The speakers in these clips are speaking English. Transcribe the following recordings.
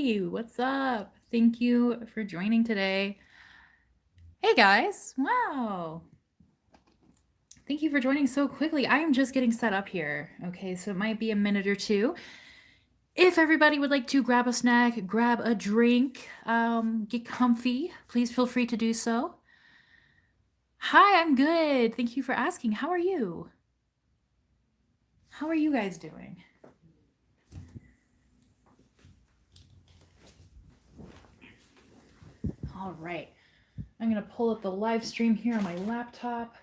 Hey, what's up? Thank you for joining today. Hey guys, wow. Thank you for joining so quickly. I am just getting set up here. Okay, so it might be a minute or two. If everybody would like to grab a snack, grab a drink, get comfy, please feel free to do so. Hi, I'm good. Thank you for asking. How are you? How are you guys doing? All right. I'm going to pull up the live stream here on my laptop.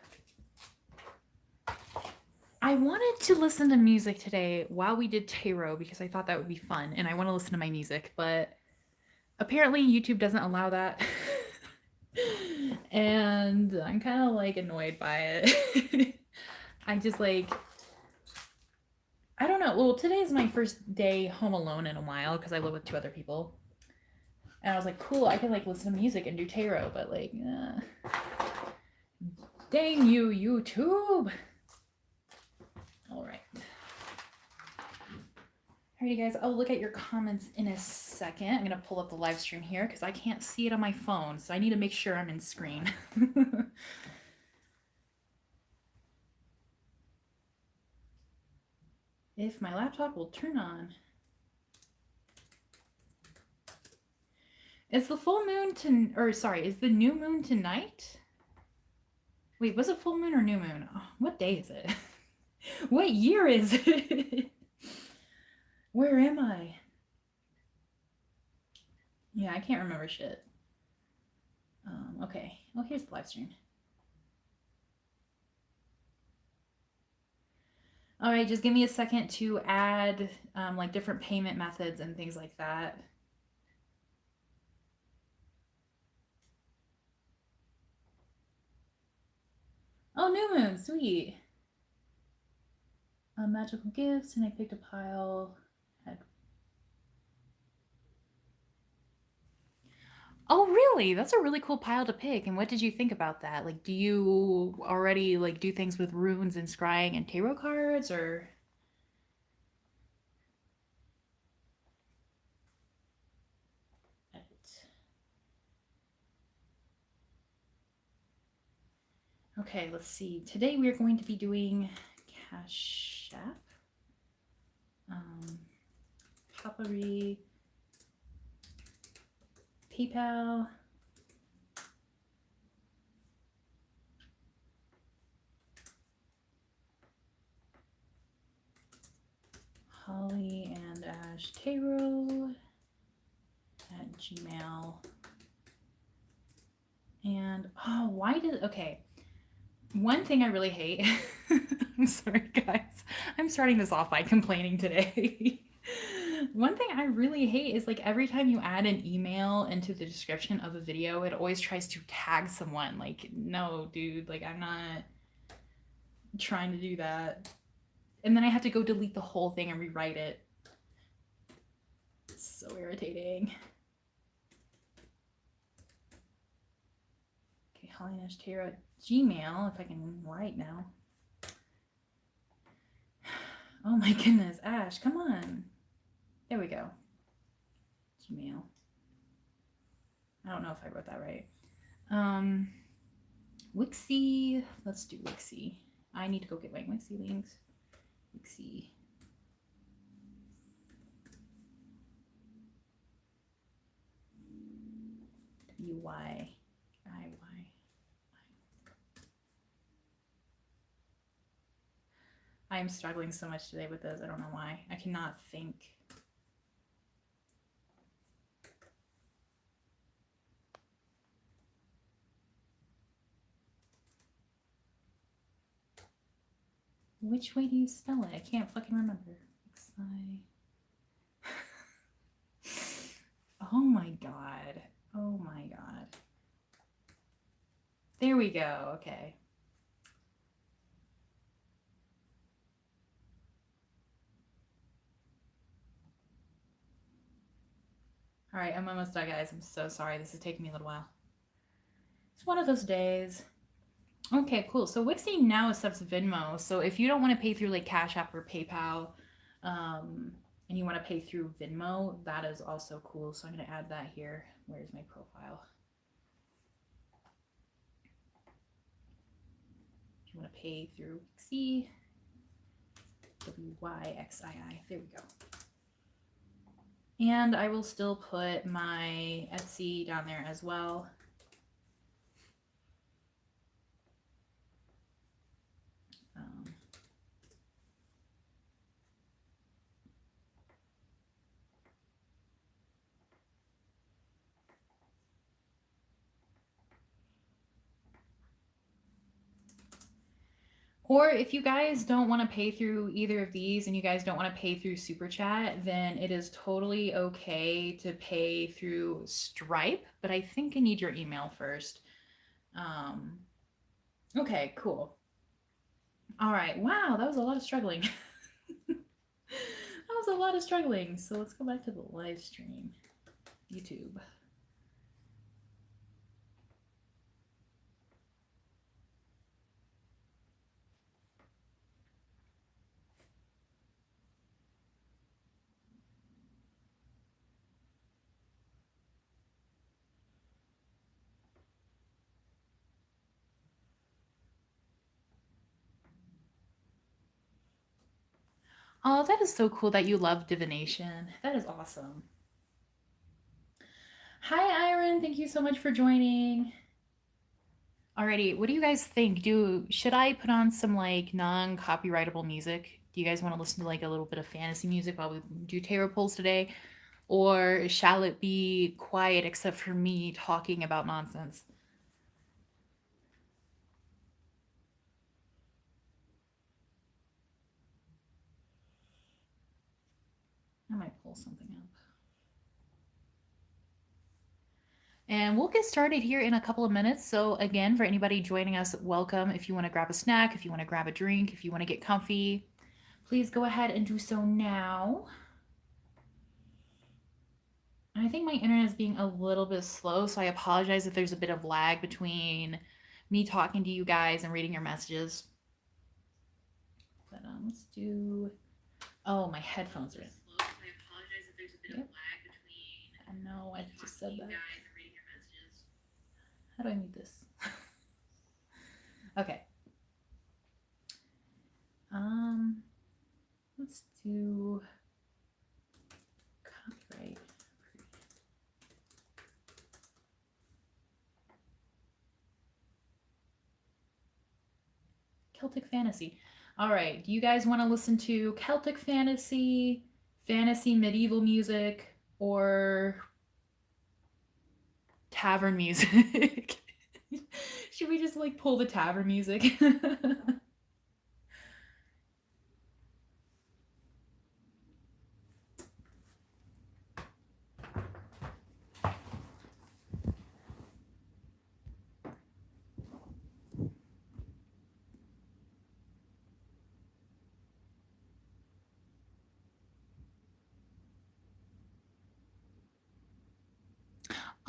I wanted to listen to music today while we did tarot because I thought that would be fun and I want to listen to my music, but apparently YouTube doesn't allow that. And I'm kind of like annoyed by it. I just like, I don't know. Well, today is my first day home alone in a while because I live with two other people. And I was like, cool, I can like listen to music and do tarot, but like, dang you, YouTube. All right. All right, you guys, I'll look at your comments in a second. I'm going to pull up the live stream here because I can't see it on my phone, so I need to make sure I'm in screen. If my laptop will turn on. Is the full moon is the new moon tonight? Wait, was it full moon or new moon? Oh, what day is it? What year is it? Where am I? Yeah, I can't remember shit. Okay. Oh, here's the live stream. All right, just give me a second to add like different payment methods and things like that. Oh, new moon, sweet. Magical gifts, and I picked a pile. Oh, really? That's a really cool pile to pick. And what did you think about that? Like, do you already like do things with runes and scrying and tarot cards, or? Okay, let's see. Today we are going to be doing Cashapp, paparei, PayPal, Holly and Ash Tarot at Gmail. And oh, why did okay? One thing I really hate. I'm sorry, guys. I'm starting this off by complaining today. One thing I really hate is like every time you add an email into the description of a video, it always tries to tag someone. Like, no, dude, like I'm not trying to do that. And then I have to go delete the whole thing and rewrite it. It's so irritating. Okay, Holly Nash Tarot at Gmail, if I can write now. Oh my goodness, Ash, come on. There we go. Gmail. I don't know if I wrote that right. Wixie. Let's do Wixie. I need to go get my Wixie links. Wixie. WYIY. I am struggling so much today with those. I don't know why. I cannot think. Which way do you spell it? I can't fucking remember. Oh my god. Oh my god. There we go. Okay. All right, I'm almost done, guys. I'm so sorry. This is taking me a little while. It's one of those days. Okay, cool. So Wixie now accepts Venmo. So if you don't want to pay through like Cash App or PayPal, and you want to pay through Venmo, that is also cool. So I'm going to add that here. Where's my profile? If you want to pay through Wixie, WYXII. There we go. And I will still put my Etsy down there as well. Or if you guys don't want to pay through either of these and you guys don't want to pay through Super Chat, then it is totally okay to pay through Stripe, but I think I need your email first. Okay, cool. All right. Wow, that was a lot of struggling. That was a lot of struggling. So let's go back to the live stream. YouTube. Oh, that is so cool that you love divination. That is awesome. Hi, Iron. Thank you so much for joining. Alrighty, what do you guys think? Should I put on some like non-copyrightable music? Do you guys want to listen to like a little bit of fantasy music while we do tarot pulls today? Or shall it be quiet except for me talking about nonsense? I might pull something up. And we'll get started here in a couple of minutes. So again, for anybody joining us, welcome. If you want to grab a snack, if you want to grab a drink, if you want to get comfy, please go ahead and do so now. I think my internet is being a little bit slow, so I apologize if there's a bit of lag between me talking to you guys and reading your messages. But let's do... Oh, my headphones are in. So I apologize if there's a bit of lag between... I know, I just said that. How do I mute this? Okay. Let's do copyright. Celtic fantasy. All right. Do you guys want to listen to Celtic fantasy, fantasy medieval music, or tavern music? Should we just like pull the tavern music?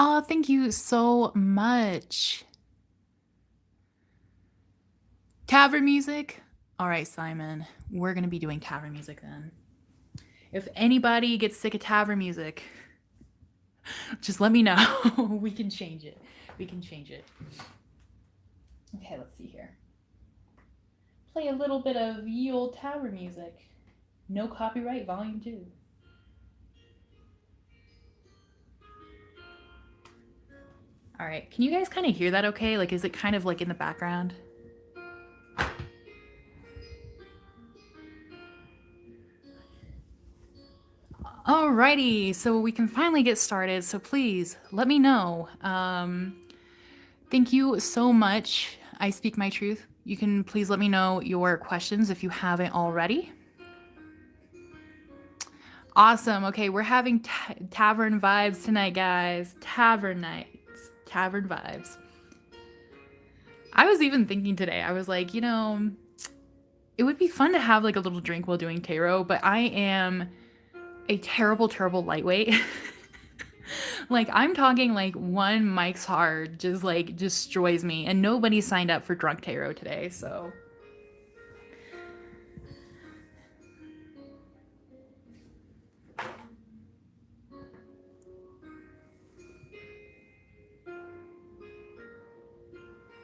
Oh, thank you so much. Tavern music? All right, Simon. We're going to be doing tavern music then. If anybody gets sick of tavern music, just let me know. We can change it. We can change it. Okay, let's see here. Play a little bit of ye old tavern music. No copyright, volume 2. All right, can you guys kind of hear that okay? Like, is it kind of like in the background? Alrighty, so we can finally get started. So please let me know. Thank you so much. I speak my truth. You can please let me know your questions if you haven't already. Awesome. Okay, we're having tavern vibes tonight, guys. Tavern nights. Tavern vibes. I was even thinking today, I was like, you know, it would be fun to have like a little drink while doing tarot, but I am a terrible, terrible lightweight. Like, I'm talking like one Mike's Hard just like destroys me, and nobody signed up for drunk tarot today, so.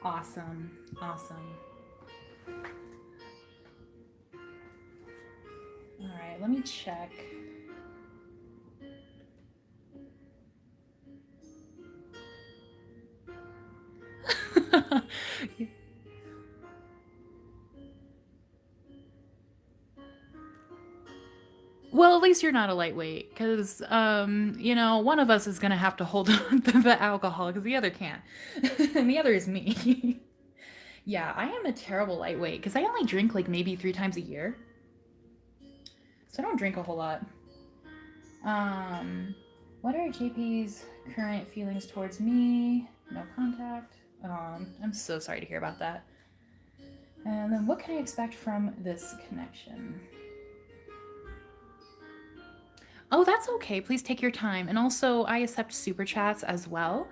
Awesome. Awesome. All right, let me check. Well, at least you're not a lightweight, because one of us is gonna have to hold on to the alcohol because the other can't, and the other is me. Yeah, I am a terrible lightweight because I only drink like maybe 3 times a year, so I don't drink a whole lot. What are JP's current feelings towards me? No contact. I'm so sorry to hear about that. And then what can I expect from this connection? Oh, that's okay. Please take your time. And also, I accept super chats as well.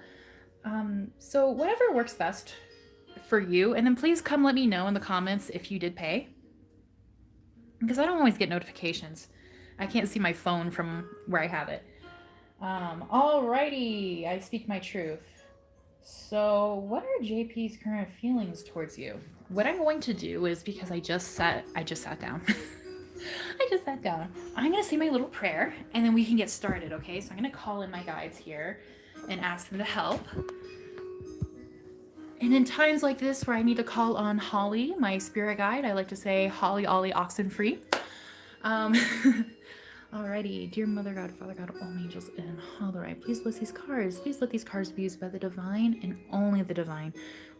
So whatever works best for you. And then please come let me know in the comments if you did pay. Because I don't always get notifications. I can't see my phone from where I have it. Alrighty, I speak my truth. So what are JP's current feelings towards you? What I'm going to do is, because I just sat down. I just sat down. I'm going to say my little prayer and then we can get started, okay? So I'm going to call in my guides here and ask them to help. And in times like this where I need to call on Holly, my spirit guide, I like to say Holly, Ollie, oxen free. Alrighty, dear Mother God, Father God, all angels, and all the right, please bless these cards. Please let these cards be used by the divine and only the divine.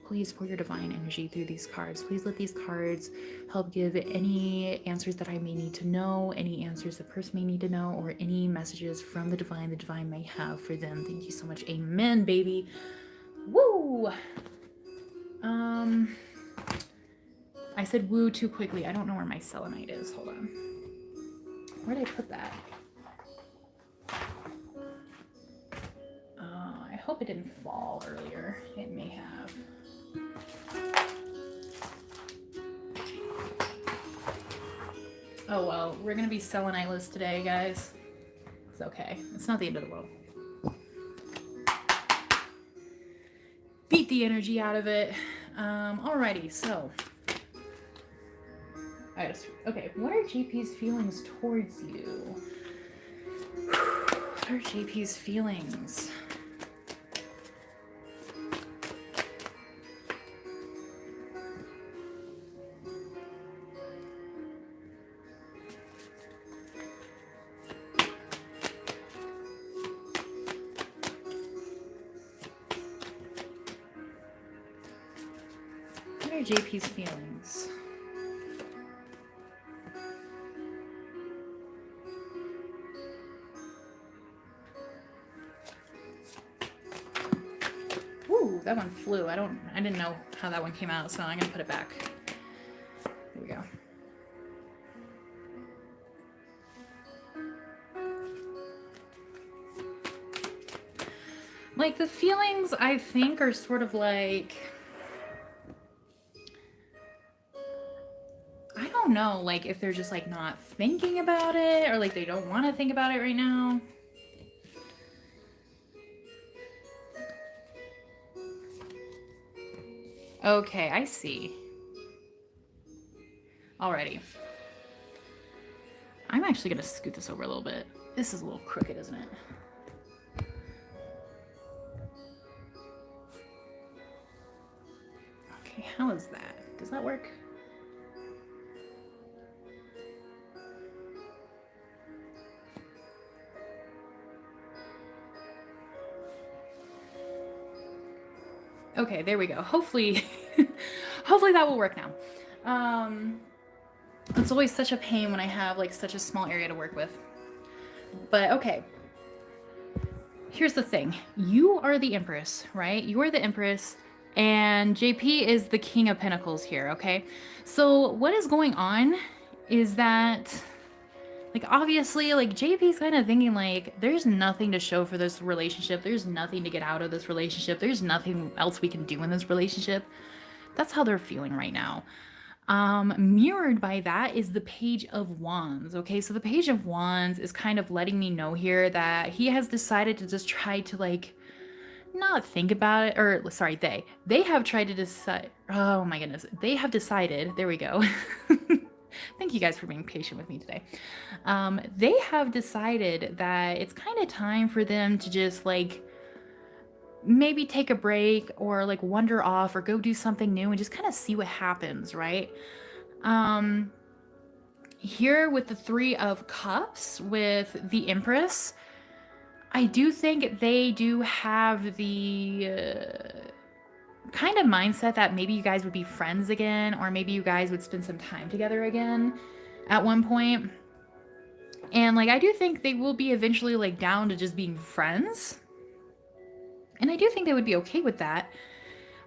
Please pour your divine energy through these cards. Please let these cards help give any answers that I may need to know, any answers the person may need to know, or any messages from the divine may have for them. Thank you so much. Amen, baby. Woo! I said woo too quickly. I don't know where my selenite is. Hold on. Where did I put that? I hope it didn't fall earlier. It may have. Oh well, we're gonna be seleniteless today, guys. It's okay. It's not the end of the world. Beat the energy out of it. Alrighty, so. Okay, what are JP's feelings towards you? What are JP's feelings? What are JP's feelings? That one flew. I didn't know how that one came out, so I'm gonna put it back. There we go. Like, the feelings, I think, are sort of like, I don't know, like, if they're just, like, not thinking about it, or, like, they don't want to think about it right now. Okay, I see. Alrighty. I'm actually going to scoot this over a little bit. This is a little crooked, isn't it? Okay, how is that? Does that work? Okay, there we go. Hopefully, hopefully that will work now. It's always such a pain when I have like such a small area to work with. But okay. Here's the thing. You are the Empress, right? You are the Empress, and JP is the King of Pentacles here, okay? So what is going on is that, like, obviously, like, JP's kind of thinking, like, there's nothing to show for this relationship. There's nothing to get out of this relationship. There's nothing else we can do in this relationship. That's how they're feeling right now. Mirrored by that is the Page of Wands, okay? So the Page of Wands is kind of letting me know here that he has decided to just try to, like, not think about it, or sorry, they have tried to decide. Oh my goodness, they have decided. There we go. Thank you guys for being patient with me today. They have decided that it's kind of time for them to just like maybe take a break or like wander off or go do something new and just kind of see what happens, right? Um, Here with the Three of Cups with the Empress, I do think they do have the kind of mindset that maybe you guys would be friends again, or maybe you guys would spend some time together again at one point. And like, I do think they will be eventually like down to just being friends. And I do think they would be okay with that.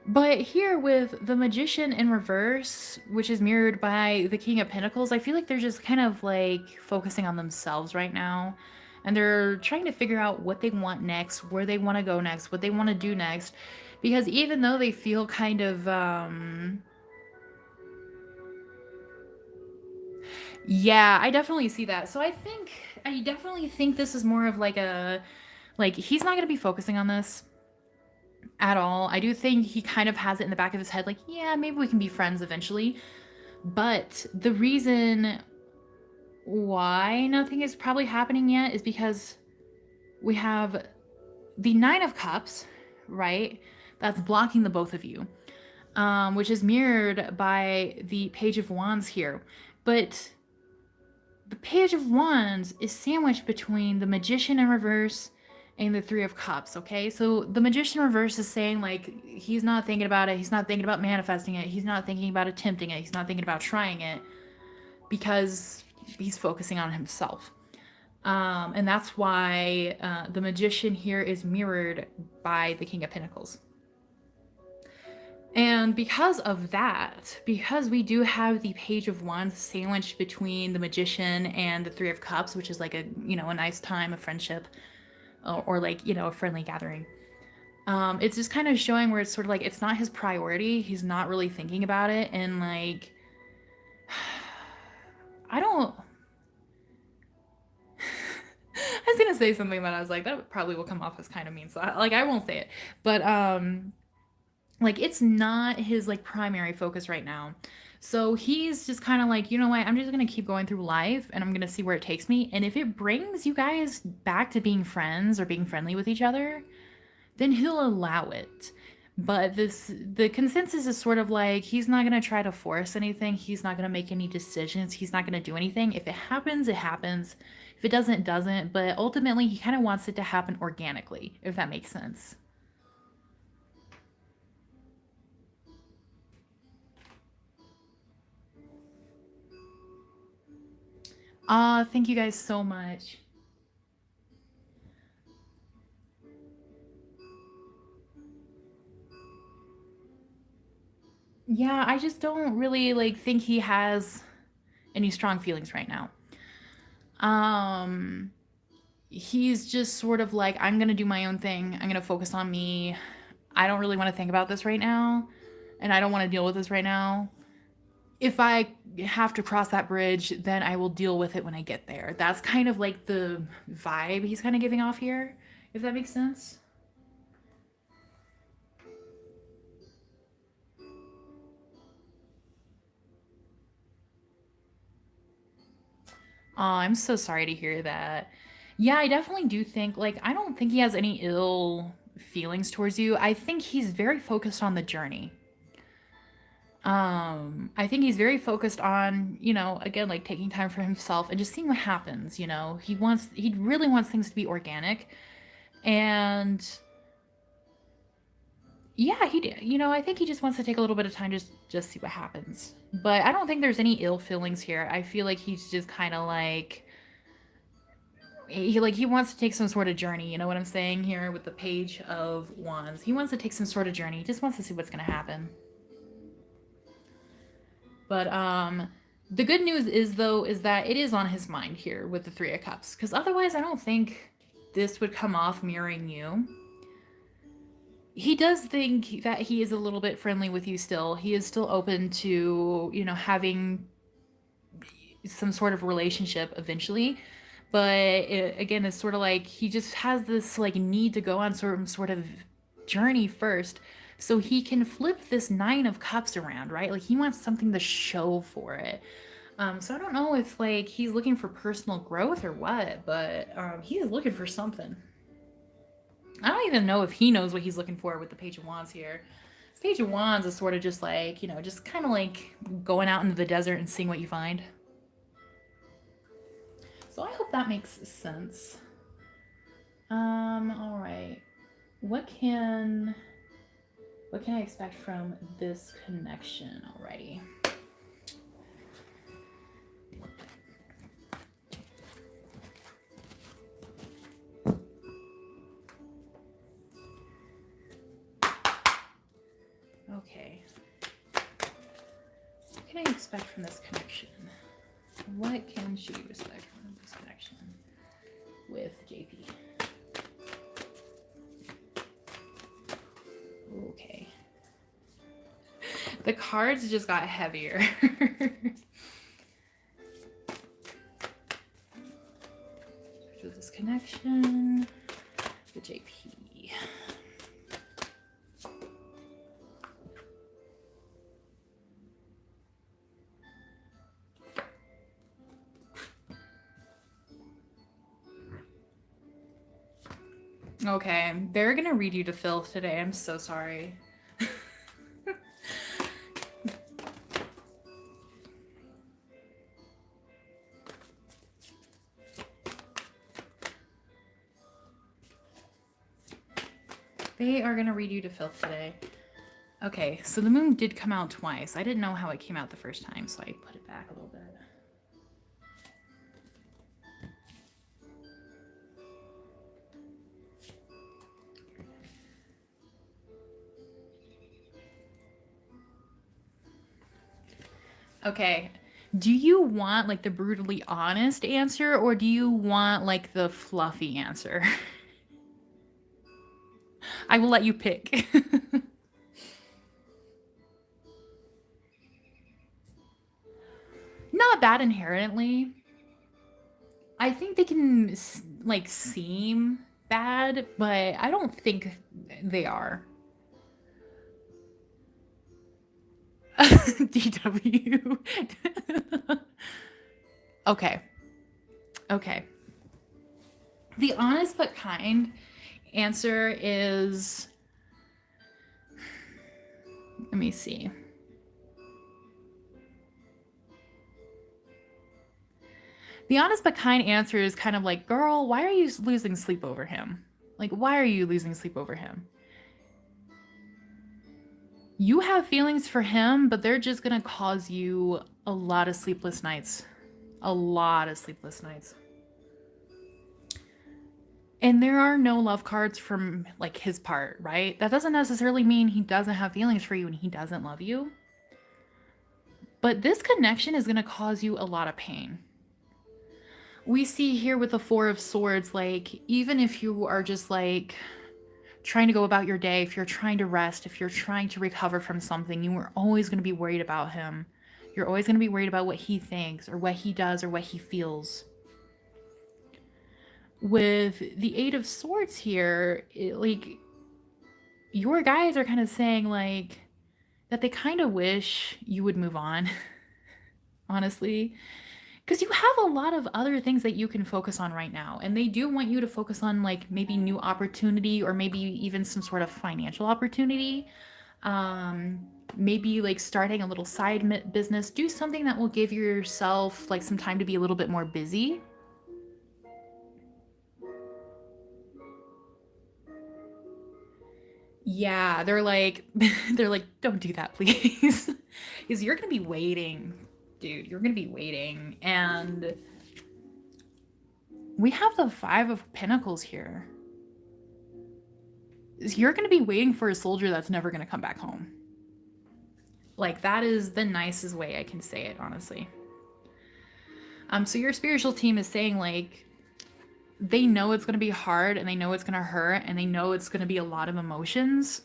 But here with the Magician in reverse, which is mirrored by the King of Pentacles, I feel like they're just kind of like focusing on themselves right now. And they're trying to figure out what they want next, where they want to go next, what they want to do next. Because even though they feel kind of, yeah, I definitely see that. So I definitely think this is more of like a, like, he's not going to be focusing on this at all. I do think he kind of has it in the back of his head, like, yeah, maybe we can be friends eventually. But the reason why nothing is probably happening yet is because we have the Nine of Cups, right? That's blocking the both of you, which is mirrored by the Page of Wands here. But the Page of Wands is sandwiched between the Magician in reverse and the Three of Cups, okay? So the Magician in reverse is saying, like, he's not thinking about it. He's not thinking about manifesting it. He's not thinking about attempting it. He's not thinking about trying it because he's focusing on himself. And that's why the Magician here is mirrored by the King of Pentacles. And because of that, because we do have the Page of Wands sandwiched between the Magician and the Three of Cups, which is like a, you know, a nice time of friendship, or like, you know, a friendly gathering. It's just kind of showing where it's sort of like it's not his priority. He's not really thinking about it. And like, I don't. I was gonna say something, but I was like, that probably will come off as kind of mean. So I won't say it. But like, it's not his like primary focus right now. So he's just kind of like, you know what, I'm just gonna keep going through life and I'm gonna see where it takes me. And if it brings you guys back to being friends or being friendly with each other, then he'll allow it. But the consensus is sort of like he's not gonna try to force anything. He's not gonna make any decisions. He's not gonna do anything. If it happens, it happens. If it doesn't, it doesn't. But ultimately, he kind of wants it to happen organically, if that makes sense. Thank you guys so much. Yeah, I just don't really like think he has any strong feelings right now. Um, he's just sort of like, I'm gonna do my own thing. I'm gonna focus on me. I don't really want to think about this right now, and I don't want to deal with this right now. If I have to cross that bridge, then I will deal with it when I get there. That's kind of like the vibe he's kind of giving off here, if that makes sense. Oh, I'm so sorry to hear that. Yeah, I definitely do think, like, I don't think he has any ill feelings towards you. I think he's very focused on the journey. I think he's very focused on, you know, again, like taking time for himself and just seeing what happens, you know. He really wants things to be organic. And yeah, you know, I think he just wants to take a little bit of time just see what happens. But I don't think there's any ill feelings here. I feel like he's just kind of like he wants to take some sort of journey, you know what I'm saying here with the Page of Wands. He wants to take some sort of journey. He just wants to see what's going to happen. But the good news is though is that it is on his mind here with the Three of Cups, cuz otherwise I don't think this would come off mirroring you. He does think that he is a little bit friendly with you still. He is still open to, you know, having some sort of relationship eventually. But again, it's sort of like he just has this like need to go on some sort of journey first so he can flip this 9 of Cups around, right? Like he wants something to show for it. So I don't know if like he's looking for personal growth or what, but he is looking for something. I don't even know if he knows what he's looking for with the Page of Wands here. This Page of Wands is sort of just like, you know, just kind of like going out into the desert and seeing what you find. So I hope that makes sense. All right. What can I expect from this connection already? Okay. What can I expect from this connection? What can she expect from this connection with JP? Okay. The cards just got heavier. With this connection with JP. Okay, they're gonna read you to filth today. I'm so sorry. They are gonna read you to filth today. Okay, so the moon did come out twice. I didn't know how it came out the first time, so I put it back a little bit. Okay, do you want like the brutally honest answer or do you want like the fluffy answer? I will let you pick. Not bad inherently. I think they can like seem bad, but I don't think they are. DW. Okay. Okay. The honest but kind answer is, let me see. The honest but kind answer is kind of like, girl, why are you losing sleep over him? Like, why are you losing sleep over him? You have feelings for him, but they're just gonna cause you a lot of sleepless nights. A lot of sleepless nights. And there are no love cards from like his part, right? That doesn't necessarily mean he doesn't have feelings for you and he doesn't love you. But this connection is gonna cause you a lot of pain. We see here with the Four of Swords, like, even if you are just like trying to go about your day, if you're trying to rest, if you're trying to recover from something, you are always going to be worried about him. You're always going to be worried about what he thinks or what he does or what he feels. With the Eight of Swords here, like, your guys are kind of saying, like, that they kind of wish you would move on, honestly. Because you have a lot of other things that you can focus on right now. And they do want you to focus on like maybe new opportunity or maybe even some sort of financial opportunity. Maybe like starting a little side business. Do something that will give yourself like some time to be a little bit more busy. Yeah, they're like, don't do that, please. Because you're going to be waiting, dude. You're going to be waiting. And we have the Five of Pentacles here. You're going to be waiting for a soldier that's never going to come back home. Like, that is the nicest way I can say it, honestly. So your spiritual team is saying, like, they know it's going to be hard and they know it's going to hurt and they know it's going to be a lot of emotions.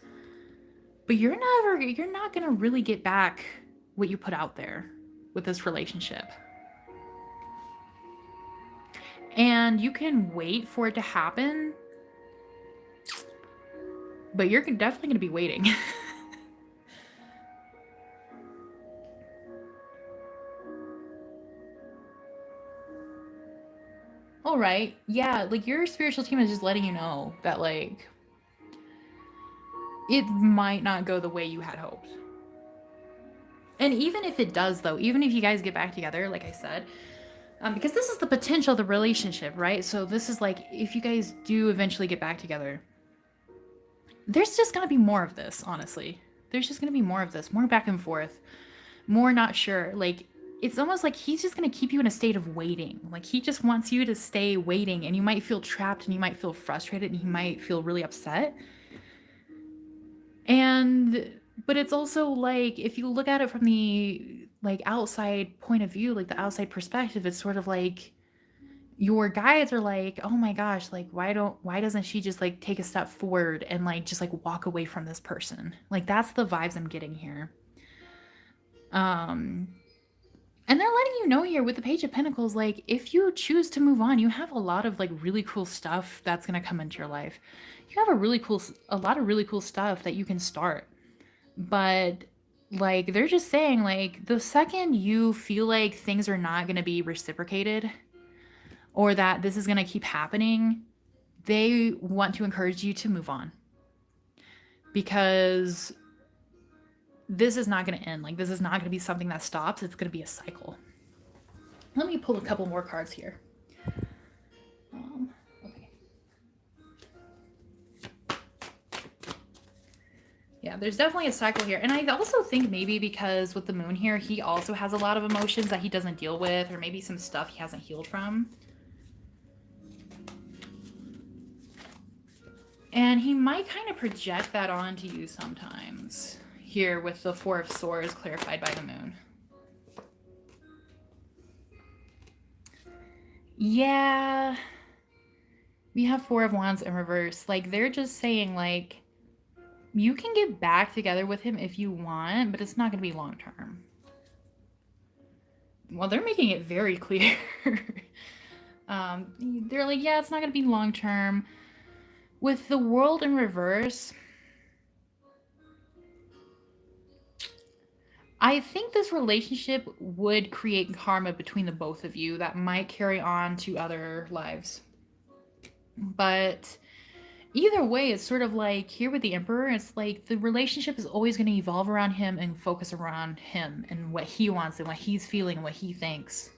But you're not going to really get back what you put out there with this relationship. And you can wait for it to happen. but you're definitely going to be waiting. All right. Yeah, like your spiritual team is just letting you know that like it might not go the way you had hoped. And even if it does, though, even if you guys get back together, like I said, because this is the potential of the relationship, right? So this is like if you guys do eventually get back together, there's just gonna be more of this, honestly. There's just gonna be more of this, more back and forth, more not sure. Like it's almost like he's just gonna keep you in a state of waiting. Like he just wants you to stay waiting, and you might feel trapped, and you might feel frustrated, and you might feel really upset. And but it's also like if you look at it from the like outside point of view, like the outside perspective, it's sort of like your guides are like, "Oh my gosh, like why doesn't she just like take a step forward and like just like walk away from this person?" Like that's the vibes I'm getting here. Um and they're letting you know here with the Page of Pentacles, like if you choose to move on, you have a lot of like really cool stuff that's going to come into your life. You have a lot of really cool stuff that you can start. But like they're just saying like the second you feel like things are not going to be reciprocated or that this is going to keep happening, they want to encourage you to move on because this is not going to end. Like this is not going to be something that stops. It's going to be a cycle. Let me pull a couple more cards here. Okay. Yeah, there's definitely a cycle here. And I also think maybe because with the moon here, he also has a lot of emotions that he doesn't deal with, or maybe some stuff he hasn't healed from. And he might kind of project that onto you sometimes. Here with the Four of Swords clarified by the moon. Yeah. We have Four of Wands in reverse. Like, they're just saying, like, you can get back together with him if you want, but it's not going to be long term. Well, they're making it very clear. They're like, yeah, it's not going to be long term. With the World in reverse, I think this relationship would create karma between the both of you that might carry on to other lives. But either way, it's sort of like here with the Emperor, it's like the relationship is always going to evolve around him and focus around him and what he wants and what he's feeling and what he thinks.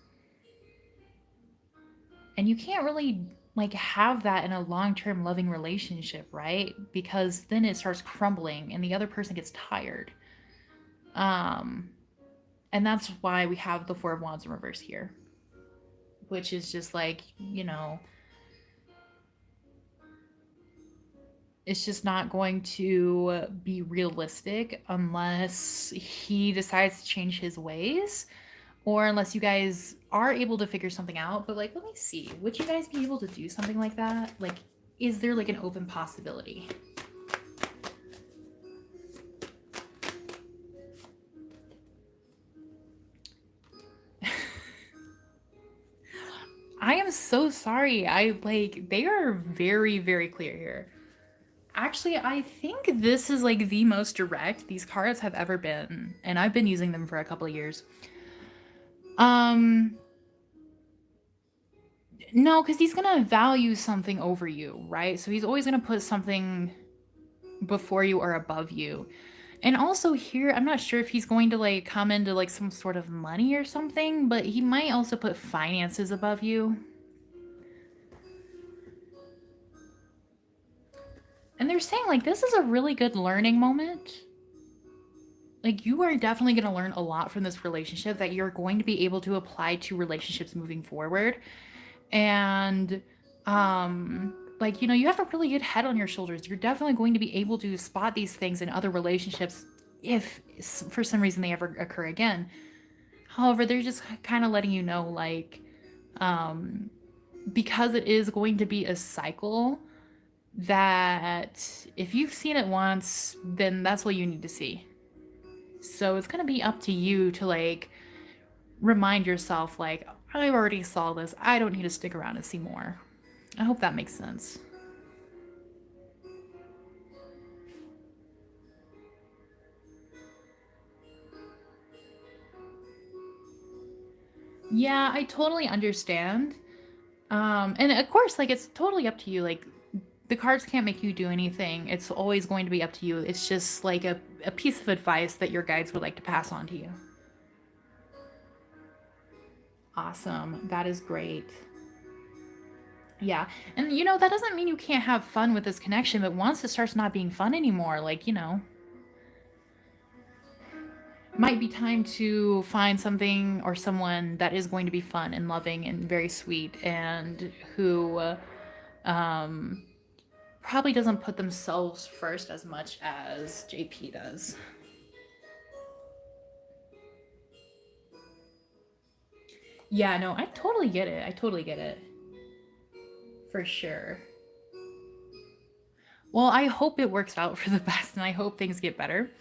And you can't really like have that in a long-term loving relationship, right? Because then it starts crumbling and the other person gets tired. And that's why we have the Four of Wands in reverse here, which is just like, you know, it's just not going to be realistic unless he decides to change his ways or unless you guys are able to figure something out. But like, let me see, would you guys be able to do something like that? Like, is there like an open possibility? I am so sorry. They are very, very clear here. Actually, I think this is like the most direct these cards have ever been, and I've been using them for a couple of years. No, because he's gonna value something over you, right? So he's always gonna put something before you or above you. And also here, I'm not sure if he's going to like come into like some sort of money or something, but he might also put finances above you. And they're saying like this is a really good learning moment. Like you are definitely going to learn a lot from this relationship that you're going to be able to apply to relationships moving forward. And like, you know, you have a really good head on your shoulders. You're definitely going to be able to spot these things in other relationships if for some reason they ever occur again. However, they're just kind of letting you know like because it is going to be a cycle, that if you've seen it once, then that's what you need to see. So it's gonna be up to you to like remind yourself like, I already saw this, I don't need to stick around and see more. I hope that makes sense. Yeah, I totally understand. And of course, like it's totally up to you. Like the cards can't make you do anything. It's always going to be up to you. It's just like a piece of advice that your guides would like to pass on to you. Awesome. That is great. Yeah. And that doesn't mean you can't have fun with this connection, but once it starts not being fun anymore, like, might be time to find something or someone that is going to be fun and loving and very sweet and who um, probably doesn't put themselves first as much as JP does. Yeah, no, I totally get it. I totally get it. For sure. Well, I hope it works out for the best and I hope things get better.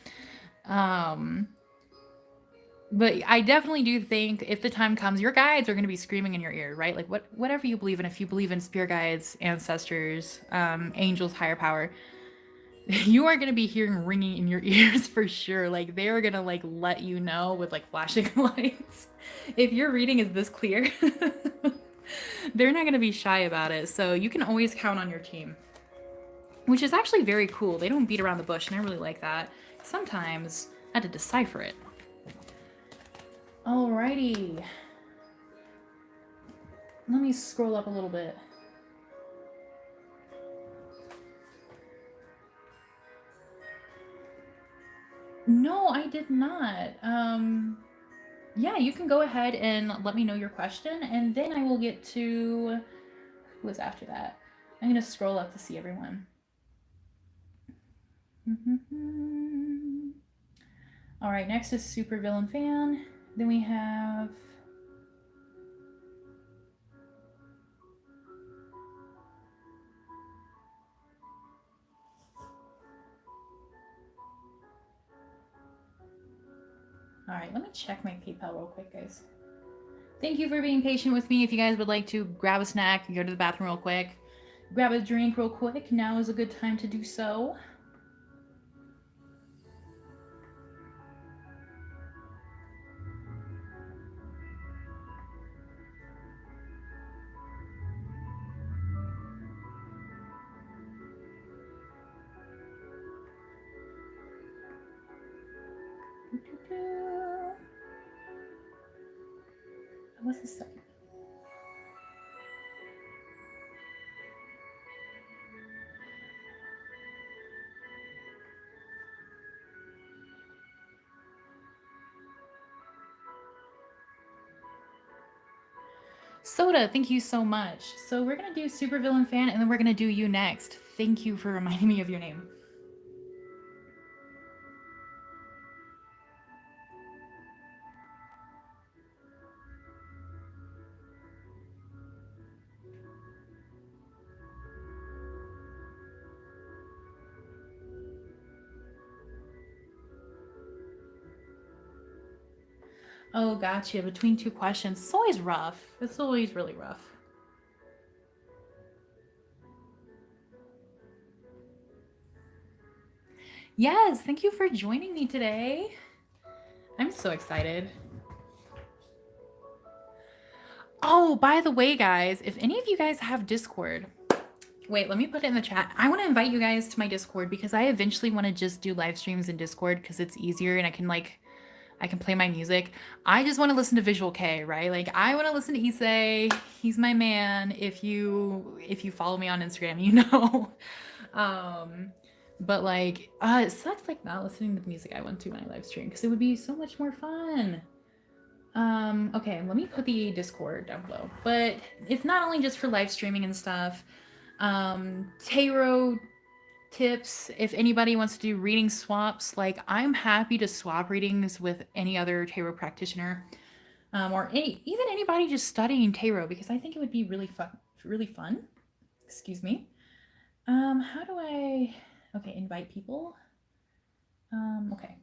Um, but I definitely do think if the time comes, your guides are going to be screaming in your ear, right? Like whatever you believe in, if you believe in spirit guides, ancestors, angels, higher power, you are going to be hearing ringing in your ears for sure. Like they are going to like let you know with like flashing lights. If your reading is this clear, they're not going to be shy about it. So you can always count on your team, which is actually very cool. They don't beat around the bush, and I really like that. Sometimes I had to decipher it. Alrighty. Let me scroll up a little bit. No, I did not. Yeah, you can go ahead and let me know your question, and then I will get to who was after that. I'm gonna scroll up to see everyone. All right, next is Super Villain Fan. Then we have all right, let me check my PayPal real quick, guys. Thank you for being patient with me. If you guys would like to grab a snack and go to the bathroom real quick, grab a drink real quick, now is a good time to do so. What's this site? Soda, thank you so much. So we're gonna do Super Villain Fan, and then we're gonna do you next. Thank you for reminding me of your name. Oh, gotcha. Between two questions. It's always rough. It's always really rough. Yes, thank you for joining me today. I'm so excited. Oh, by the way, guys, if any of you guys have Discord, wait, let me put it in the chat. I want to invite you guys to my Discord because I eventually want to just do live streams in Discord because it's easier and I can play my music. I just want to listen to Visual K, right? Like I want to listen to Issei. He's my man. If you follow me on Instagram, you know. um, but like, it sucks like not listening to the music I want to when I live stream because it would be so much more fun. Okay, let me put the Discord down below. But it's not only just for live streaming and stuff. Tarot tips, if anybody wants to do reading swaps, like I'm happy to swap readings with any other tarot practitioner. Or even anybody just studying tarot because I think it would be really fun. Excuse me. How do I invite people? Okay.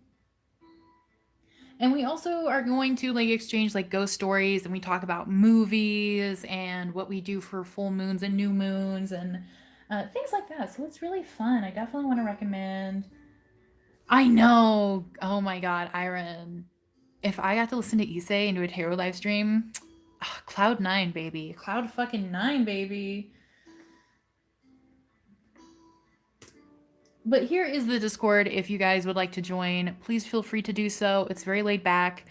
And we also are going to like exchange like ghost stories and we talk about movies and what we do for full moons and new moons and things like that. So it's really fun. I definitely want to recommend. I know. Oh my God, Iron. If I got to listen to Issei and do a tarot live stream, Cloud 9, baby. Cloud fucking 9, baby. But here is the Discord. If you guys would like to join, please feel free to do so. It's very laid back.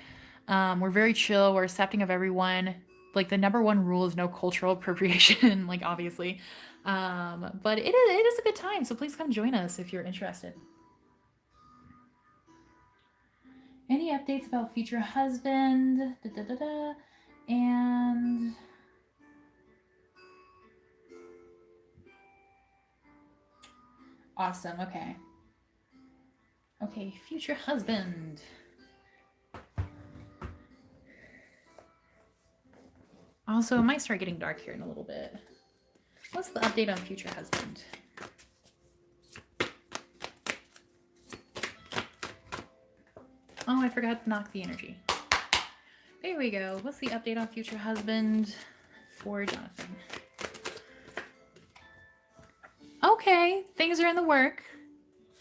We're very chill. We're accepting of everyone. Like, the number one rule is no cultural appropriation, like, obviously. But it is a good time, so please come join us if you're interested. Any updates about future husband? Da, da, da, da. And awesome. Okay. Okay, future husband. Also, it might start getting dark here in a little bit. What's the update on future husband? Oh, I forgot to knock the energy. There we go. What's the update on future husband for Jonathan? Okay, things are in the work.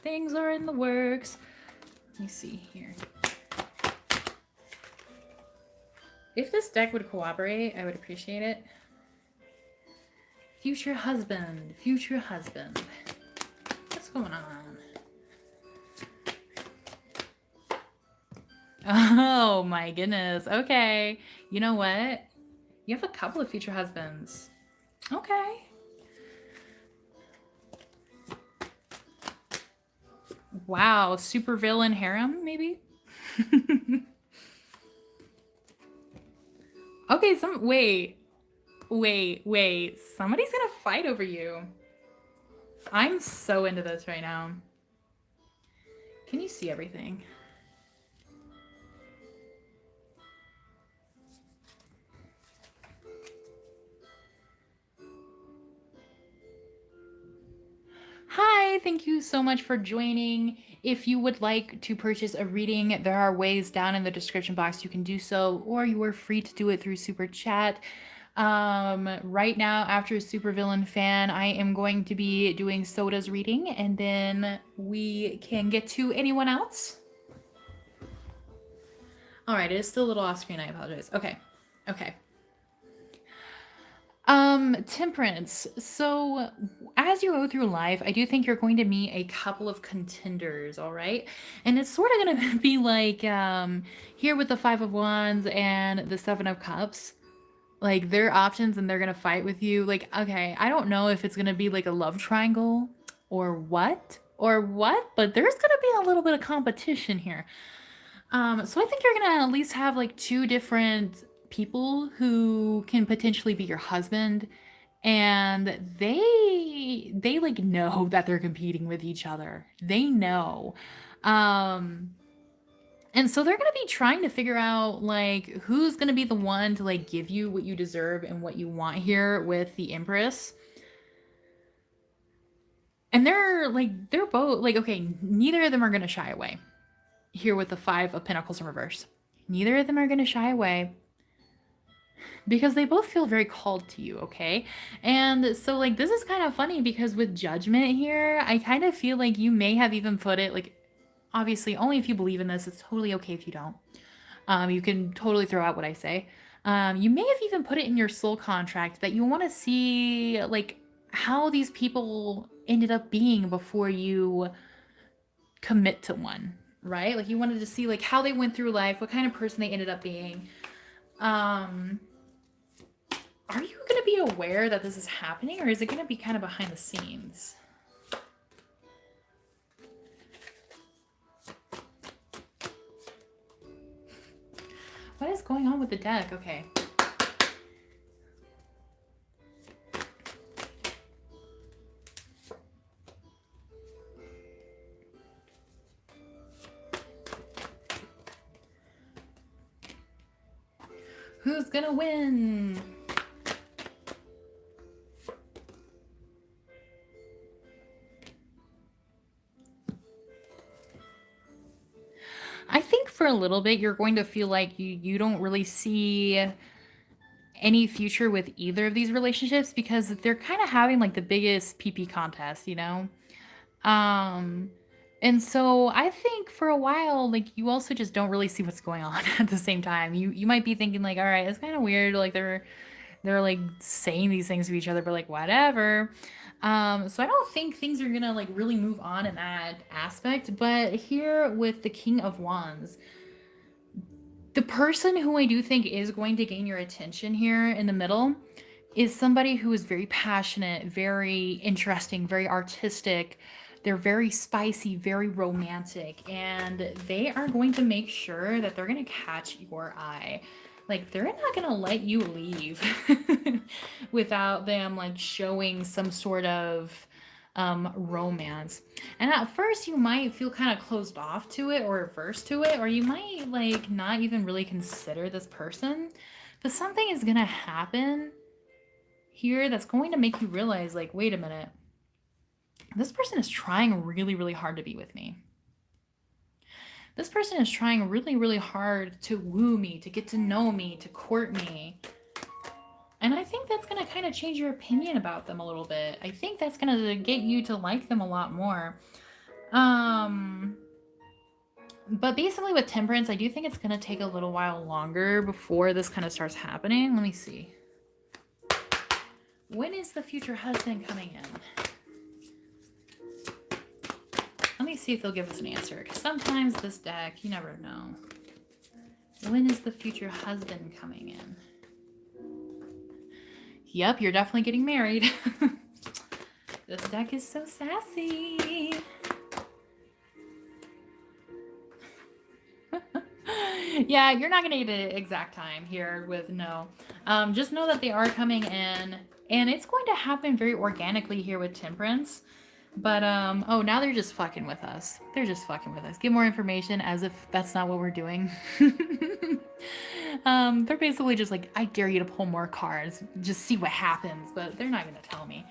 Things are in the works. Let me see here. If this deck would cooperate, I would appreciate it. Future husband. Future husband. What's going on? Oh my goodness. Okay. You know what? You have a couple of future husbands. Okay. Wow. Super villain harem, maybe? Okay, wait. Somebody's gonna fight over you. I'm so into this right now. Can you see everything? Hi, thank you so much for joining. If you would like to purchase a reading, there are ways down in the description box you can do so, or you are free to do it through Super Chat. Right now, after Super Villain Fan, I am going to be doing Soda's reading, and then we can get to anyone else. All right, it is still a little off screen. I apologize. Okay. Temperance. So as you go through life, I do think you're going to meet a couple of contenders, all right? And it's sort of going to be like here with the Five of Wands and the Seven of Cups. Like, they're options and they're going to fight with you. Like, okay, I don't know if it's going to be like a love triangle or what, but there's going to be a little bit of competition here. So I think you're going to at least have like two different people who can potentially be your husband, and they like know that they're competing with each other. They know. And so they're going to be trying to figure out like who's going to be the one to like give you what you deserve and what you want here with the Empress. And they're both like, okay, neither of them are going to shy away here with the Five of Pentacles in reverse. Neither of them are going to shy away because they both feel very called to you, okay? And so like this is kind of funny because with Judgment here, I kind of feel like you may have even put it like, obviously only if you believe in this. It's totally okay if you don't. You can totally throw out what I say. You may have even put it in your soul contract that you want to see like how these people ended up being before you commit to one, right? Like you wanted to see like how they went through life, what kind of person they ended up being. Are you going to be aware that this is happening, or is it going to be kind of behind the scenes? What is going on with the deck? Okay. Who's gonna win? I think for a little bit you're going to feel like you don't really see any future with either of these relationships because they're kind of having like the biggest PP contest, you know? And so I think for a while, like you also just don't really see what's going on at the same time. You might be thinking like, all right, it's kind of weird. Like they're like saying these things to each other, but like whatever. So I don't think things are gonna like really move on in that aspect. But here with the King of Wands, the person who I do think is going to gain your attention here in the middle is somebody who is very passionate, very interesting, very artistic. They're very spicy, very romantic, and they are going to make sure that they're going to catch your eye. Like, they're not going to let you leave without them, like, showing some sort of romance. And at first, you might feel kind of closed off to it or averse to it, or you might, like, not even really consider this person. But something is going to happen here that's going to make you realize, like, wait a minute, this person is trying really, really hard to be with me. This person is trying really, really hard to woo me, to get to know me, to court me. And I think that's going to kind of change your opinion about them a little bit. I think that's going to get you to like them a lot more. But basically with Temperance, I do think it's going to take a little while longer before this kind of starts happening. Let me see. When is the future husband coming in? Let me see if they'll give us an answer, because sometimes this deck, you never know. When is the future husband coming in? Yep, you're definitely getting married. This deck is so sassy. Yeah, you're not going to get an exact time here with no. Just know that they are coming in, and it's going to happen very organically here with Temperance. But, oh, now they're just fucking with us. They're just fucking with us. Give more information as if that's not what we're doing. They're basically just like, I dare you to pull more cards. Just see what happens. But they're not going to tell me.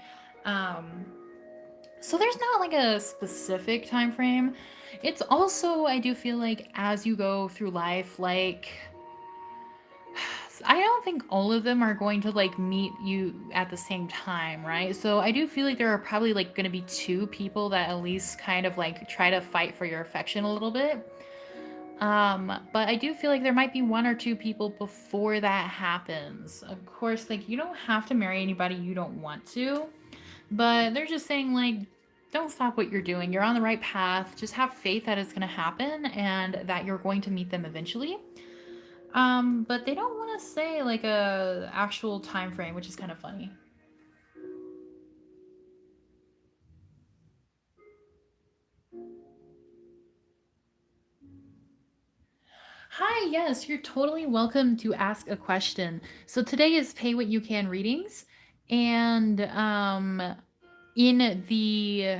So there's not like a specific time frame. It's also, I do feel like as you go through life, like I don't think all of them are going to like meet you at the same time, right? So I do feel like there are probably like going to be two people that at least kind of like try to fight for your affection a little bit. But I do feel like there might be one or two people before that happens. Of course, like you don't have to marry anybody you don't want to, but they're just saying like don't stop what you're doing. You're on the right path. Just have faith that it's going to happen and that you're going to meet them eventually. But they don't want to say like a actual time frame, which is kind of funny. Hi, yes, you're totally welcome to ask a question. So today is Pay What You Can readings, and in the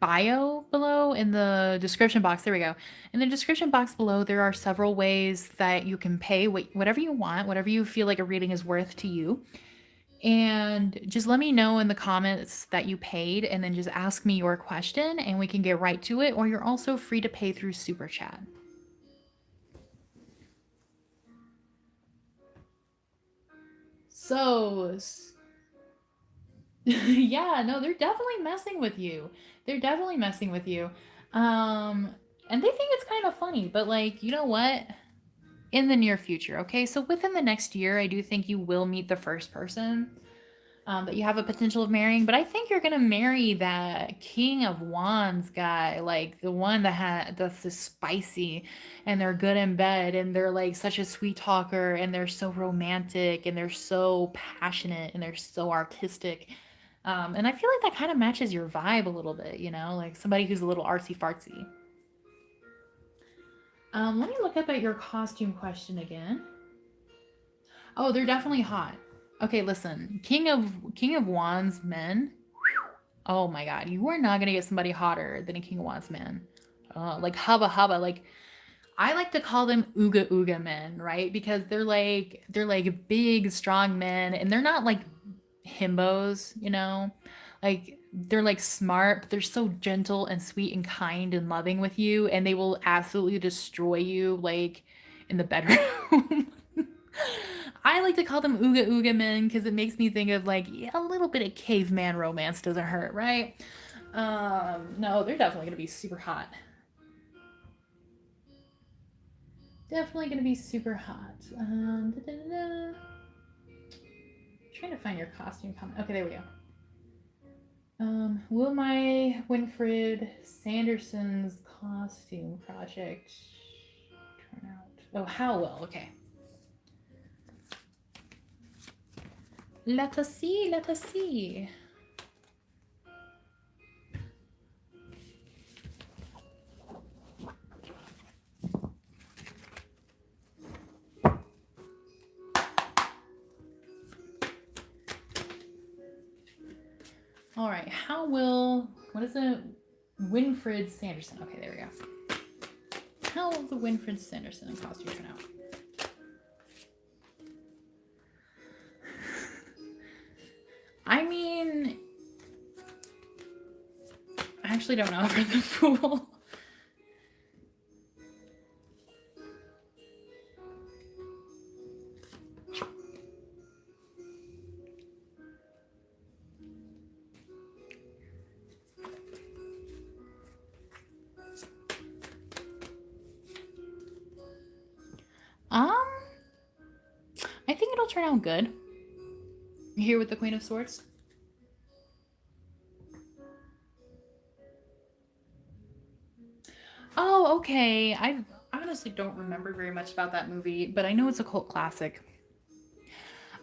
bio below, in the description box, there we go. In the description box below, there are several ways that you can pay whatever you want, whatever you feel like a reading is worth to you. And just let me know in the comments that you paid, and then just ask me your question and we can get right to it. Or you're also free to pay through Super Chat. So, yeah, no, they're definitely messing with you. They're definitely messing with you. And they think it's kind of funny, but like, you know what? In the near future, okay? So within the next year, I do think you will meet the first person that you have a potential of marrying. But I think you're gonna marry that King of Wands guy, like the one that's just spicy, and they're good in bed, and they're like such a sweet talker, and they're so romantic, and they're so passionate, and they're so artistic. And I feel like that kind of matches your vibe a little bit, you know, like somebody who's a little artsy fartsy. Let me look up at your costume question again. Oh, they're definitely hot. Okay, listen, King of Wands men. Oh my God, you are not gonna get somebody hotter than a King of Wands man. Like hubba hubba. Like I like to call them ooga ooga men, right? Because they're like big, strong men, and they're not like himbos, you know. Like they're like smart, but they're so gentle and sweet and kind and loving with you, and they will absolutely destroy you like in the bedroom. I like to call them ooga ooga men because it makes me think of like yeah, a little bit of caveman romance doesn't hurt, right? No, they're definitely gonna be super hot. Definitely gonna be super hot. Trying to find your costume comment. Okay, there we go. Will my Winfred Sanderson's costume project turn out? Oh, how well? Okay. Let us see. Let us see. All right. How will, what is it? Winfred Sanderson. Okay, there we go. How will the Winfred Sanderson costume turn out? I mean, I actually don't know for the fool. I think it'll turn out good. Here with the Queen of Swords. Oh, okay. I honestly don't remember very much about that movie, but I know it's a cult classic.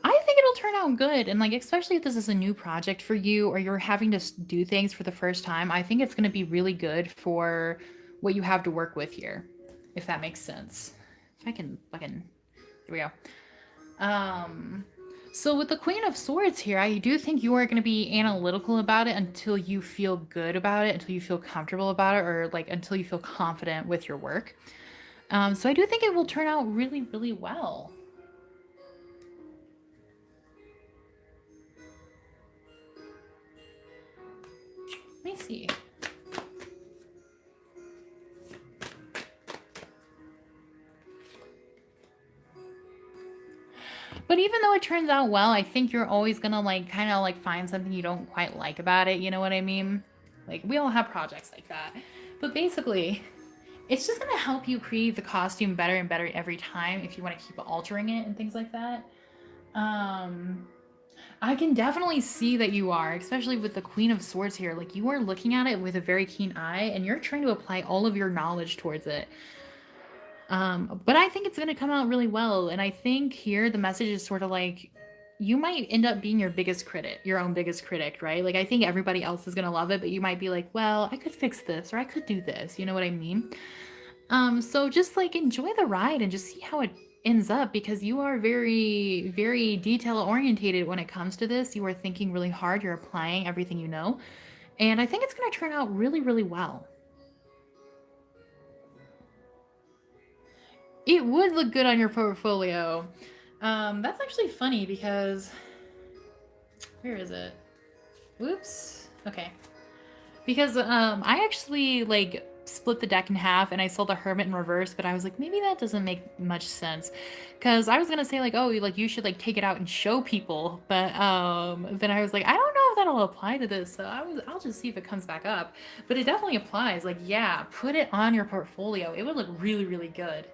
I think it'll turn out good, and like especially if this is a new project for you or you're having to do things for the first time, I think it's going to be really good for what you have to work with here, if that makes sense. If I can fucking there we go. So with the Queen of Swords here, I do think you are going to be analytical about it until you feel good about it, until you feel comfortable about it, or like until you feel confident with your work. So I do think it will turn out really, really well. Let me see. But even though it turns out well, I think you're always gonna like kind of like find something you don't quite like about it. You know what I mean? Like we all have projects like that. But basically, it's just gonna help you create the costume better and better every time if you want to keep altering it and things like that. Um, I can definitely see that you are, especially with the Queen of Swords here. Like you are looking at it with a very keen eye, and you're trying to apply all of your knowledge towards it. But I think it's going to come out really well. And I think here the message is sort of like you might end up being your biggest critic, your own biggest critic, right? Like I think everybody else is going to love it, but you might be like, well, I could fix this or I could do this. You know what I mean? So just like enjoy the ride and just see how it ends up because you are very, very detail orientated when it comes to this. You are thinking really hard, you're applying everything you know. And I think it's going to turn out really, really well. It would look good on your portfolio. That's actually funny because where is it? Whoops. Okay. Because I actually like split the deck in half and I saw the Hermit in reverse, but I was like, maybe that doesn't make much sense. Cause I was gonna say like, oh, like you should like take it out and show people, but then I was like, I don't know if that'll apply to this, so I'll just see if it comes back up. But it definitely applies. Like, yeah, put it on your portfolio. It would look really, really good.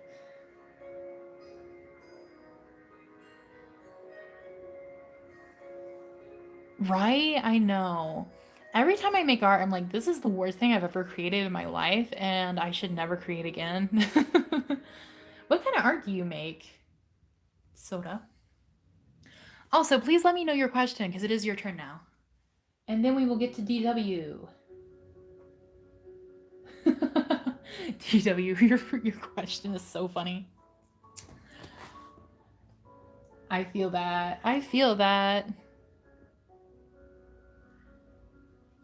Right? I know. Every time I make art, I'm like, this is the worst thing I've ever created in my life, and I should never create again. What kind of art do you make? Soda. Also, please let me know your question because it is your turn now. And then we will get to DW. DW, your question is so funny. I feel that. I feel that.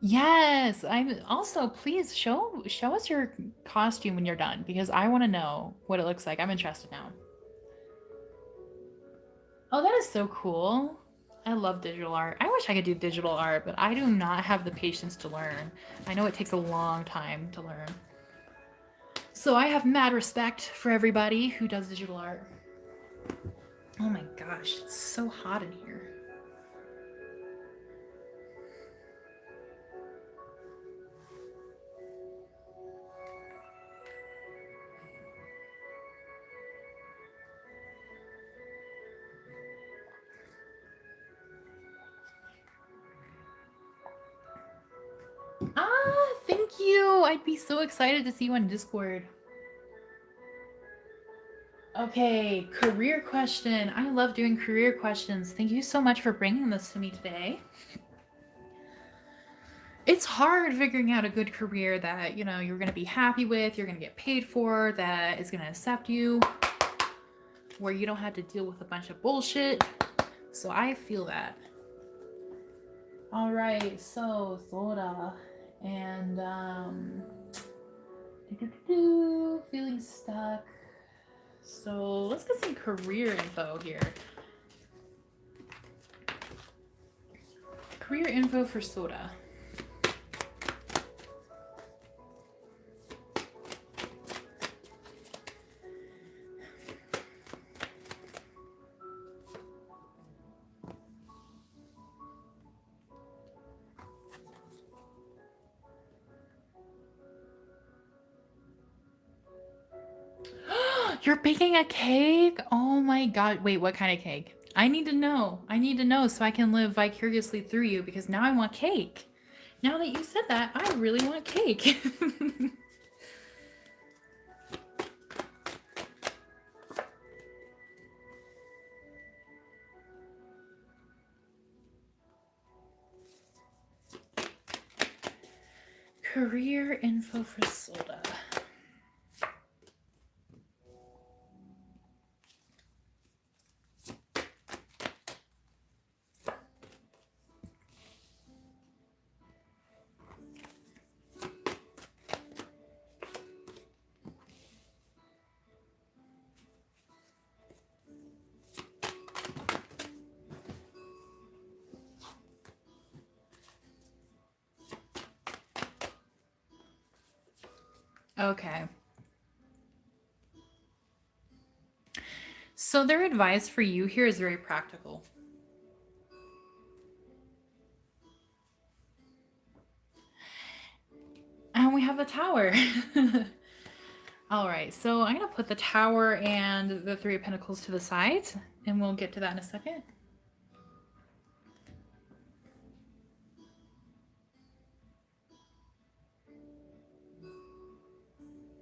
Yes, I'm also please show us your costume when you're done because I want to know what it looks like. I'm interested now. Oh, that is so cool. I love digital art. I wish I could do digital art, but I do not have the patience to learn. I know it takes a long time to learn. So I have mad respect for everybody who does digital art. Oh my gosh, it's so hot in here. Thank you. I'd be so excited to see you on Discord. Okay, career question. I love doing career questions. Thank you so much for bringing this to me today. It's hard figuring out a good career that, you know, you're going to be happy with, you're going to get paid for, that is going to accept you, where you don't have to deal with a bunch of bullshit. So I feel that. All right, so Thora and feeling stuck. So let's get some career info here. Career info for Soda. You're baking a cake? Oh my god. Wait, what kind of cake? I need to know. I need to know so I can live vicariously through you because now I want cake. Now that you said that, I really want cake. Career info for Soda. Okay. So their advice for you here is very practical. And we have the tower. All right, so I'm going to put the tower and the Three of Pentacles to the side, and we'll get to that in a second.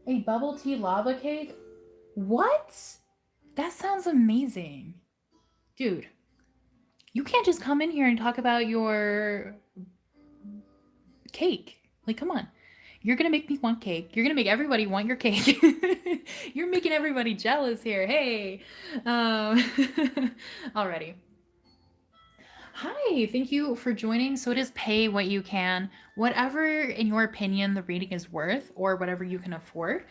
A bubble tea lava cake? What? That sounds amazing. Dude, you can't just come in here and talk about your cake. Like, come on. You're going to make me want cake. You're going to make everybody want your cake. You're making everybody jealous here. Hey. Alrighty. Hi, thank you for joining. So it is pay what you can, whatever in your opinion the reading is worth or whatever you can afford.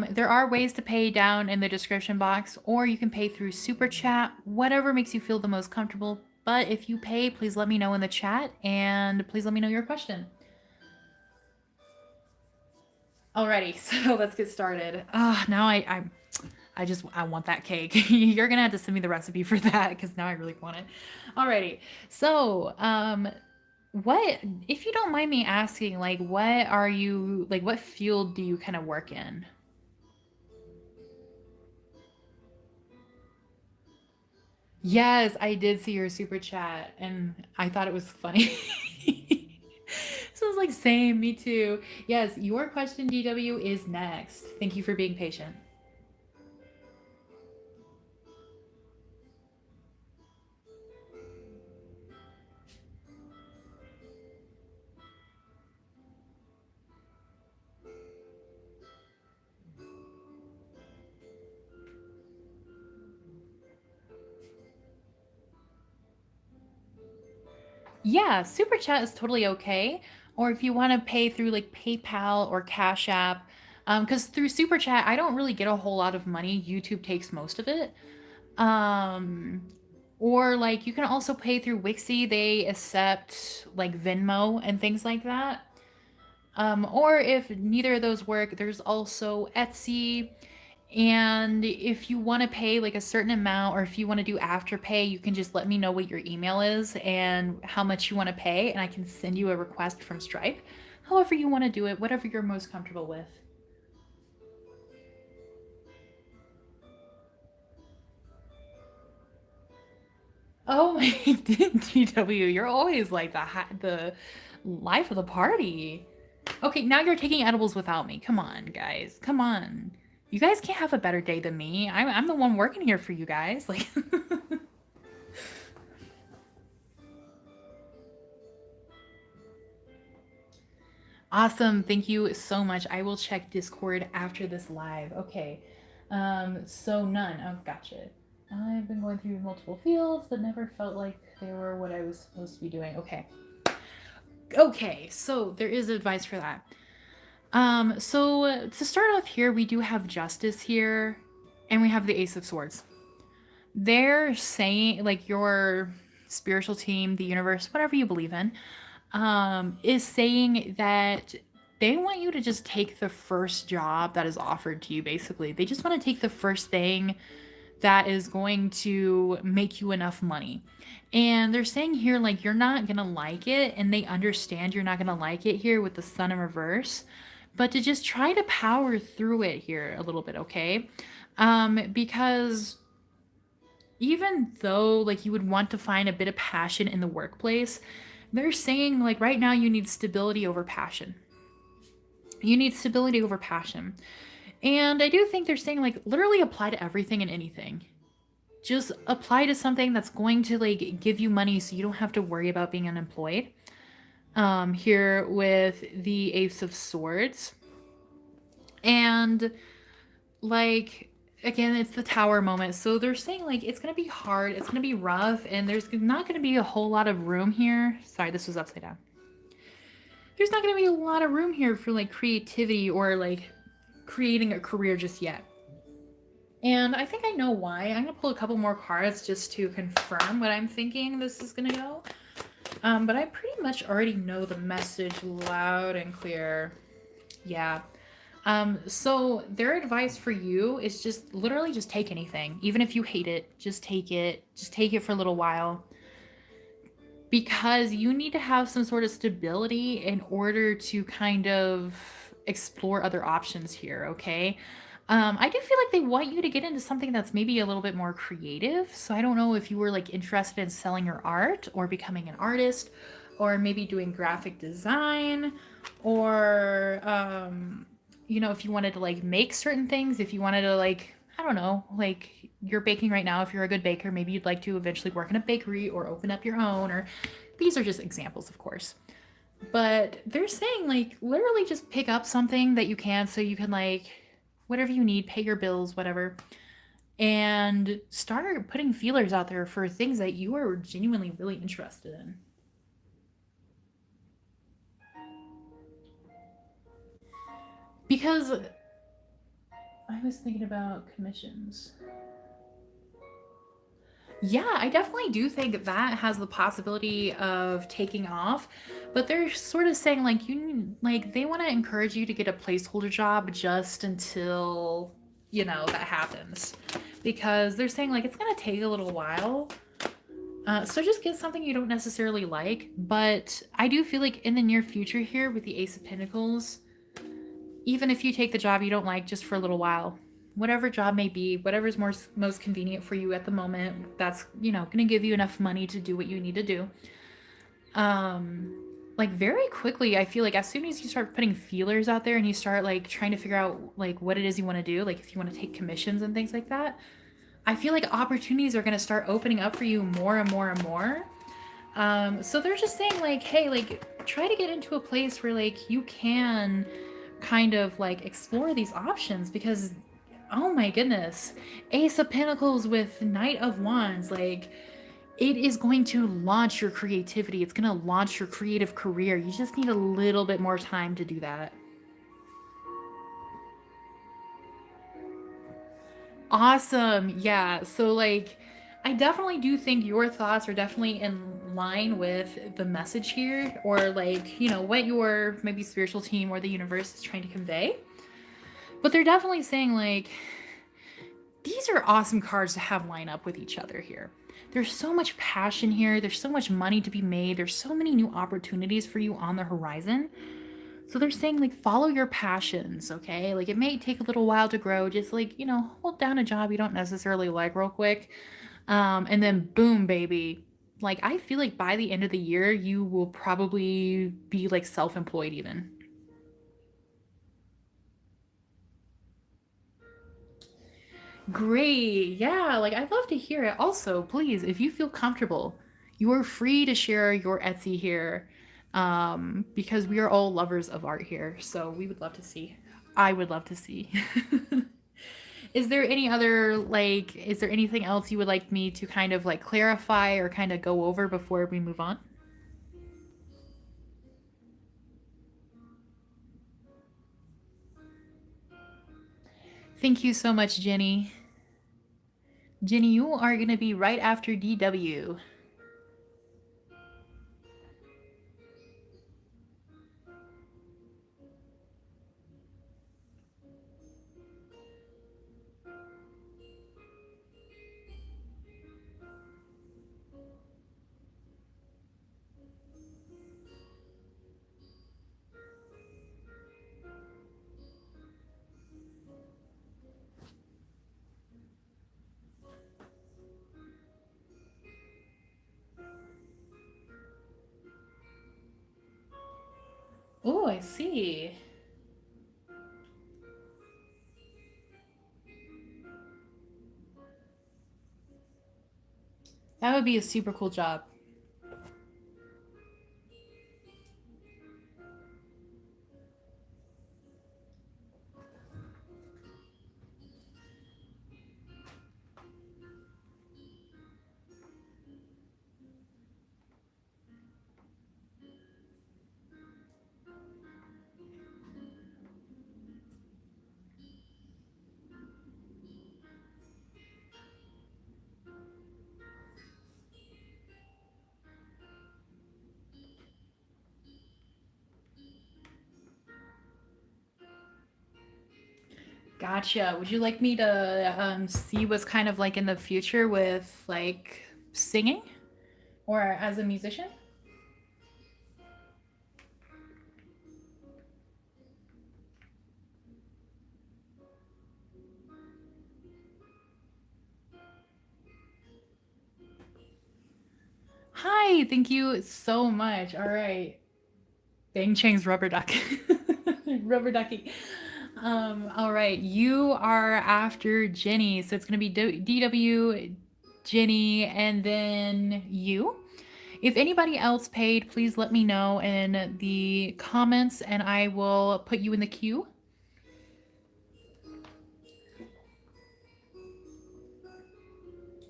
There are ways to pay down in the description box, or you can pay through Super Chat, whatever makes you feel the most comfortable. But if you pay, please let me know in the chat, and please let me know your question. Alrighty, so let's get started. Now I want that cake. You're gonna have to send me the recipe for that because now I really want it. Alrighty, so what, if you don't mind me asking, like, what are you, like, what field do you kind of work in? Yes, I did see your super chat and I thought it was funny. So I was like, same, me too. Yes, your question, DW, is next. Thank you for being patient. Yeah, super chat is totally okay. Or if you want to pay through like PayPal or Cash App, because through super chat I don't really get a whole lot of money. YouTube takes most of it. Um, or like you can also pay through Wixie. They accept like Venmo and things like that. Or if neither of those work, there's also Etsy. And if you want to pay like a certain amount, or if you want to do Afterpay, you can just let me know what your email is and how much you want to pay, and I can send you a request from Stripe. However you want to do it, whatever you're most comfortable with. Oh my DW, you're always like the Life of the party. Okay, now you're taking edibles without me. Come on, guys. Come on. You guys can't have a better day than me. I'm the one working here for you guys. Like, awesome. Thank you so much. I will check Discord after this live. Okay. So none. Oh, gotcha. I've been going through multiple fields, but never felt like they were what I was supposed to be doing. Okay. Okay, so there is advice for that. So to start off here, we do have Justice here, and we have the Ace of Swords. They're saying, like, your spiritual team, the universe, whatever you believe in, is saying that they want you to just take the first job that is offered to you, basically. They just want to take the first thing that is going to make you enough money. And they're saying here, like, you're not going to like it, and they understand you're not going to like it here with the sun in reverse, but to just try to power through it here a little bit, okay? Because even though, like, you would want to find a bit of passion in the workplace, they're saying, like, right now you need stability over passion. You need stability over passion. And I do think they're saying, like, literally apply to everything and anything. Just apply to something that's going to, like, give you money so you don't have to worry about being unemployed. Here with the Ace of Swords. And, like, again, it's the tower moment. So they're saying, like, it's going to be hard, it's going to be rough, and there's not going to be a whole lot of room here. Sorry, this was upside down. There's not going to be a lot of room here for, like, creativity or, like, creating a career just yet. And I think I know why. I'm going to pull a couple more cards just to confirm what I'm thinking this is going to go. But I pretty much already know the message loud and clear. Yeah. So their advice for you is just literally just take anything. Even if you hate it, just take it. Just take it for a little while. Because you need to have some sort of stability in order to kind of explore other options here, okay? I do feel like they want you to get into something that's maybe a little bit more creative. So I don't know if you were, like, interested in selling your art or becoming an artist or maybe doing graphic design or, you know, if you wanted to, like, make certain things, if you wanted to, like, I don't know, like, you're baking right now. If you're a good baker, maybe you'd like to eventually work in a bakery or open up your own, or these are just examples, of course. But they're saying, like, literally just pick up something that you can so you can, like, whatever you need, pay your bills, whatever, and start putting feelers out there for things that you are genuinely really interested in. Because I was thinking about commissions. Yeah, I definitely do think that has the possibility of taking off, but they're sort of saying, like, like, they want to encourage you to get a placeholder job just until, you know, that happens, because they're saying, like, it's gonna take a little while. So just get something you don't necessarily like, but I do feel like in the near future here with the Ace of Pentacles, even if you take the job you don't like just for a little while, whatever job may be, whatever's most convenient for you at the moment, that's, you know, gonna give you enough money to do what you need to do. Like, very quickly, I feel like as soon as you start putting feelers out there and you start, like, trying to figure out, like, what it is you want to do, like if you want to take commissions and things like that, I feel like opportunities are going to start opening up for you more and more and more. So they're just saying, like, hey, like, try to get into a place where, like, you can kind of, like, explore these options, because, oh my goodness, Ace of Pentacles with Knight of Wands, like, it is going to launch your creativity. It's going to launch your creative career. You just need a little bit more time to do that. Awesome. Yeah. So, like, I definitely do think your thoughts are definitely in line with the message here, or, like, you know, what your maybe spiritual team or the universe is trying to convey. But they're definitely saying, like, these are awesome cards to have line up with each other here. There's so much passion here. There's so much money to be made. There's so many new opportunities for you on the horizon. So they're saying, like, follow your passions, okay? Like, it may take a little while to grow. Just, like, you know, hold down a job you don't necessarily like real quick. And then boom, baby, like I feel like by the end of the year you will probably be like self-employed even. Great. Yeah, like I'd love to hear it. Also, please, if you feel comfortable, you are free to share your Etsy here. Because we are all lovers of art here. So we would love to see. I would love to see. Is there any other like is there anything else you would like me to kind of like clarify or kind of go over before we move on? Thank you so much, Jenny. Jenny, you are going to be right after DW. Oh, I see. That would be a super cool job. Gotcha. Would you like me to see what's kind of like in the future with like singing or as a musician? Hi, thank you so much. All right. Bang Chang's rubber duck. Rubber ducky. All right. You are after Jenny. So it's going to be DW, Jenny, and then you. If anybody else paid, please let me know in the comments and I will put you in the queue.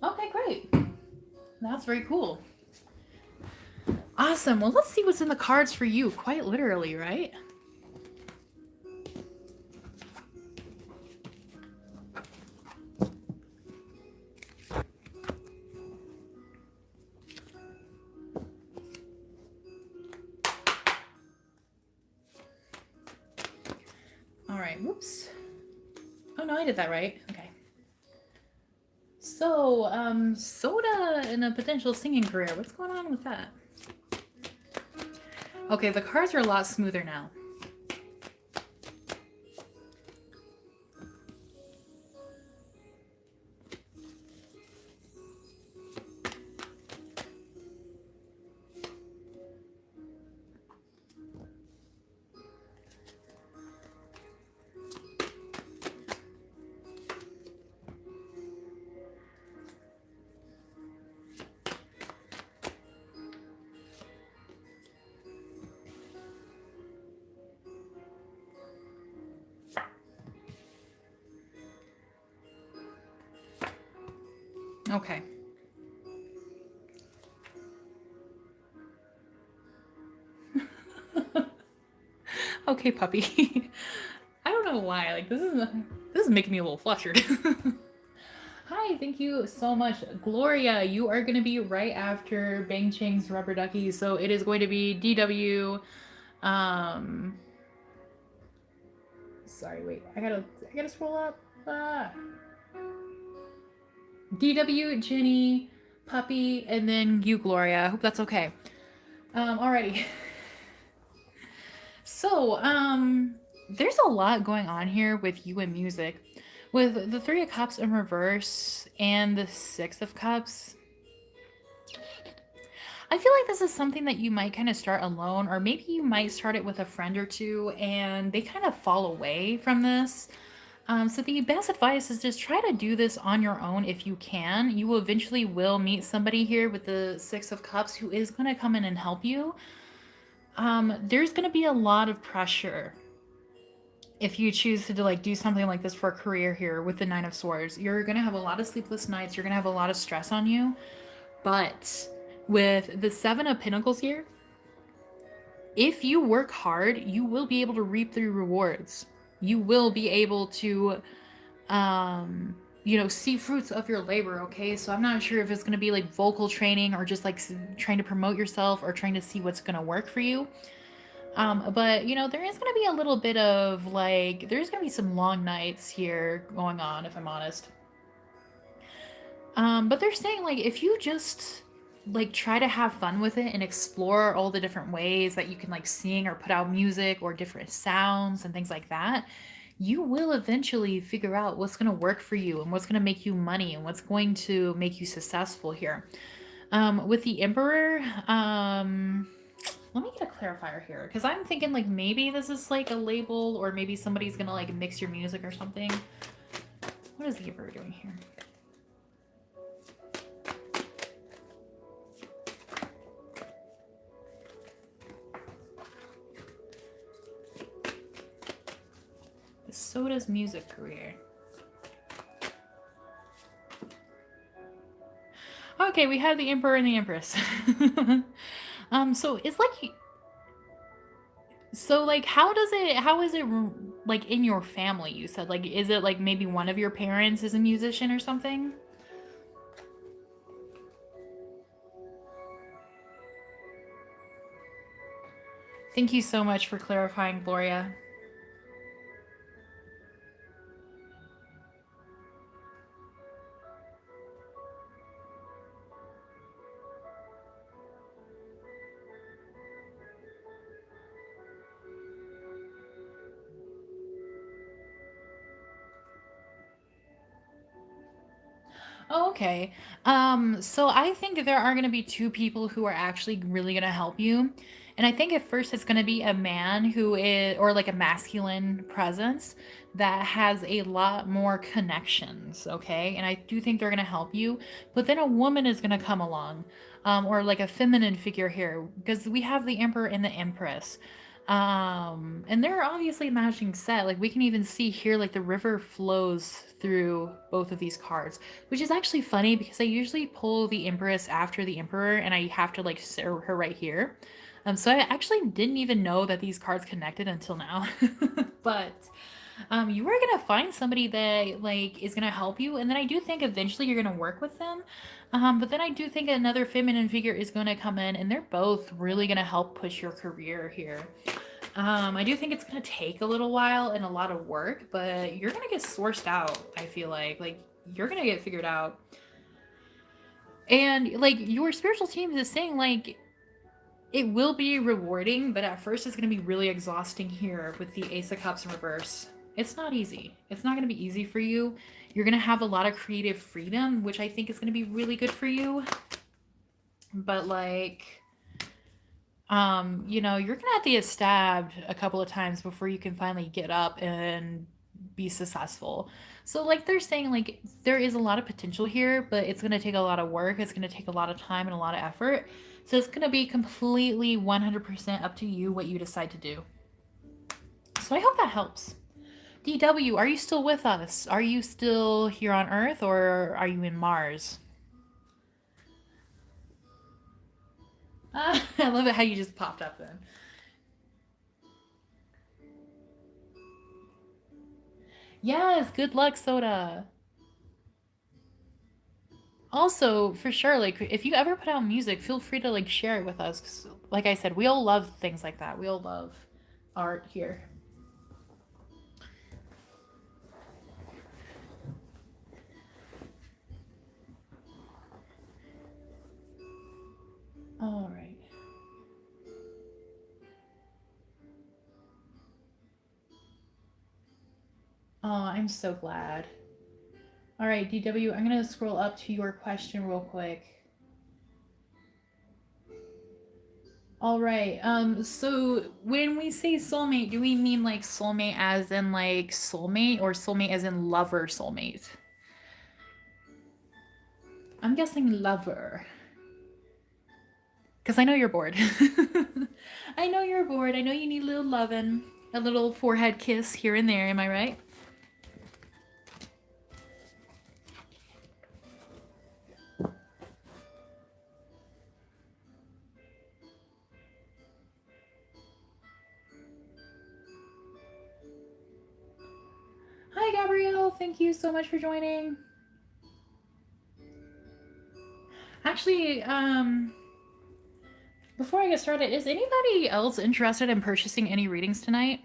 Okay, great. That's very cool. Awesome. Well, let's see what's in the cards for you, quite literally, right? All right, whoops. Oh no, I did that right. Okay. So, Soda and a potential singing career. What's going on with that? Okay, the cards are a lot smoother now. Okay. Okay, puppy. I don't know why. Like this is making me a little flustered. Hi, thank you so much, Gloria. You are going to be right after Bang Chang's Rubber Ducky, so it is going to be DW. Um, sorry, wait. I gotta scroll up. DW, Jenny, Puppy, and then you, Gloria. I hope that's okay. Alrighty. So, there's a lot going on here with you and music. With the Three of Cups in reverse and the Six of Cups, I feel like this is something that you might kind of start alone, or maybe you might start it with a friend or two and they kind of fall away from this. So the best advice is just try to do this on your own if you can. You eventually will meet somebody here with the Six of Cups who is going to come in and help you. There's going to be a lot of pressure if you choose to like do something like this for a career here with the Nine of Swords. You're going to have a lot of sleepless nights. You're going to have a lot of stress on you. But with the Seven of Pentacles here, if you work hard, you will be able to reap the rewards. You will be able to see fruits of your labor, okay? So I'm not sure if it's going to be like vocal training or just like trying to promote yourself or trying to see what's going to work for you. But there is going to be a little bit of like, there's going to be some long nights here going on, if I'm honest. But they're saying like, if you just like try to have fun with it and explore all the different ways that you can like sing or put out music or different sounds and things like that, you will eventually figure out what's going to work for you and what's going to make you money and what's going to make you successful here. With the Emperor, let me get a clarifier here because I'm thinking like maybe this is like a label or maybe somebody's going to like mix your music or something. What is the Emperor doing here? Soda's music career. Okay, we have the Emperor and the Empress. So it's like, so like, how is it like in your family? You said like, is it like maybe one of your parents is a musician or something? Thank you so much for clarifying, Gloria. Oh, okay. So I think there are going to be two people who are actually really going to help you. And I think at first it's going to be a man who is, or like a masculine presence that has a lot more connections, okay? And I do think they're going to help you. But then a woman is going to come along, or like a feminine figure here, because we have the Emperor and the Empress. And they're obviously matching set. Like we can even see here, like the river flows through both of these cards, which is actually funny because I usually pull the Empress after the Emperor and I have to like sit her right here. So I actually didn't even know that these cards connected until now. But you are gonna find somebody that like is gonna help you, and then I do think eventually you're gonna work with them. But then I do think another feminine figure is gonna come in, and they're both really gonna help push your career here. I do think it's gonna take a little while and a lot of work, but you're gonna get sourced out. I feel like you're gonna get figured out, and like your spiritual team is saying like it will be rewarding, but at first it's gonna be really exhausting here with the Ace of Cups in reverse. It's not easy. It's not gonna be easy for you. You're gonna have a lot of creative freedom, which I think is gonna be really good for you. But like you're gonna have to get stabbed a couple of times before you can finally get up and be successful. So like they're saying like there is a lot of potential here, but it's gonna take a lot of work, it's gonna take a lot of time and a lot of effort. So it's gonna be completely 100% up to you what you decide to do. So I hope that helps. DW, are you still with us? Are you still here on Earth or are you in Mars? I love it how you just popped up then. Yes, good luck, Soda. Also, for sure, like if you ever put out music, feel free to like share it with us. 'Cause, like I said, we all love things like that. We all love art here. All right. Oh, I'm so glad. All right, DW, I'm gonna scroll up to your question real quick. All right. So when we say soulmate, do we mean like soulmate as in like soulmate or soulmate as in lover soulmate? I'm guessing lover. Because I know you're bored. I know you're bored. I know you need a little lovin', a little forehead kiss here and there. Am I right? Hi, Gabrielle. Thank you so much for joining. Actually, before I get started, is anybody else interested in purchasing any readings tonight?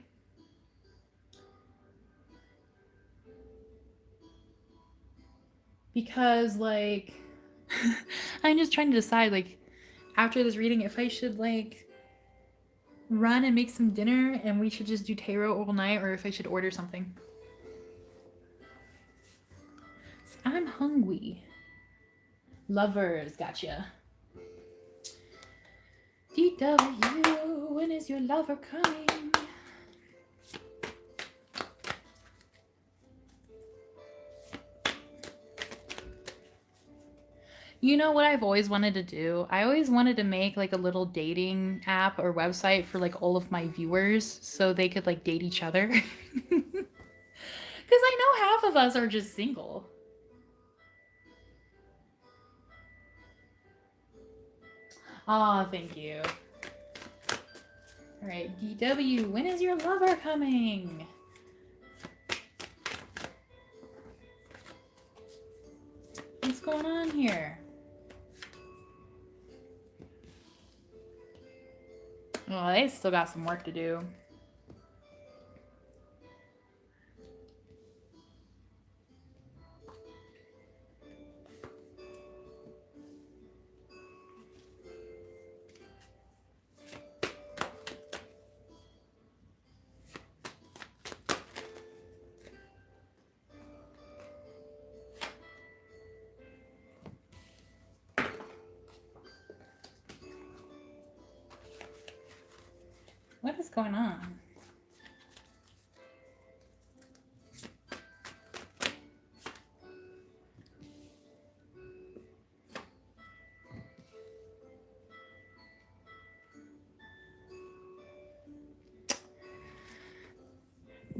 Because, like, I'm just trying to decide, like, after this reading, if I should, like, run and make some dinner and we should just do tarot all night, or if I should order something. I'm hungry. Lovers, gotcha. DW, when is your lover coming? You know what I've always wanted to do? I always wanted to make like a little dating app or website for like all of my viewers so they could like date each other. Because I know half of us are just single. Aw, thank you. All right, DW, when is your lover coming? What's going on here? Oh, they still got some work to do. What is going on?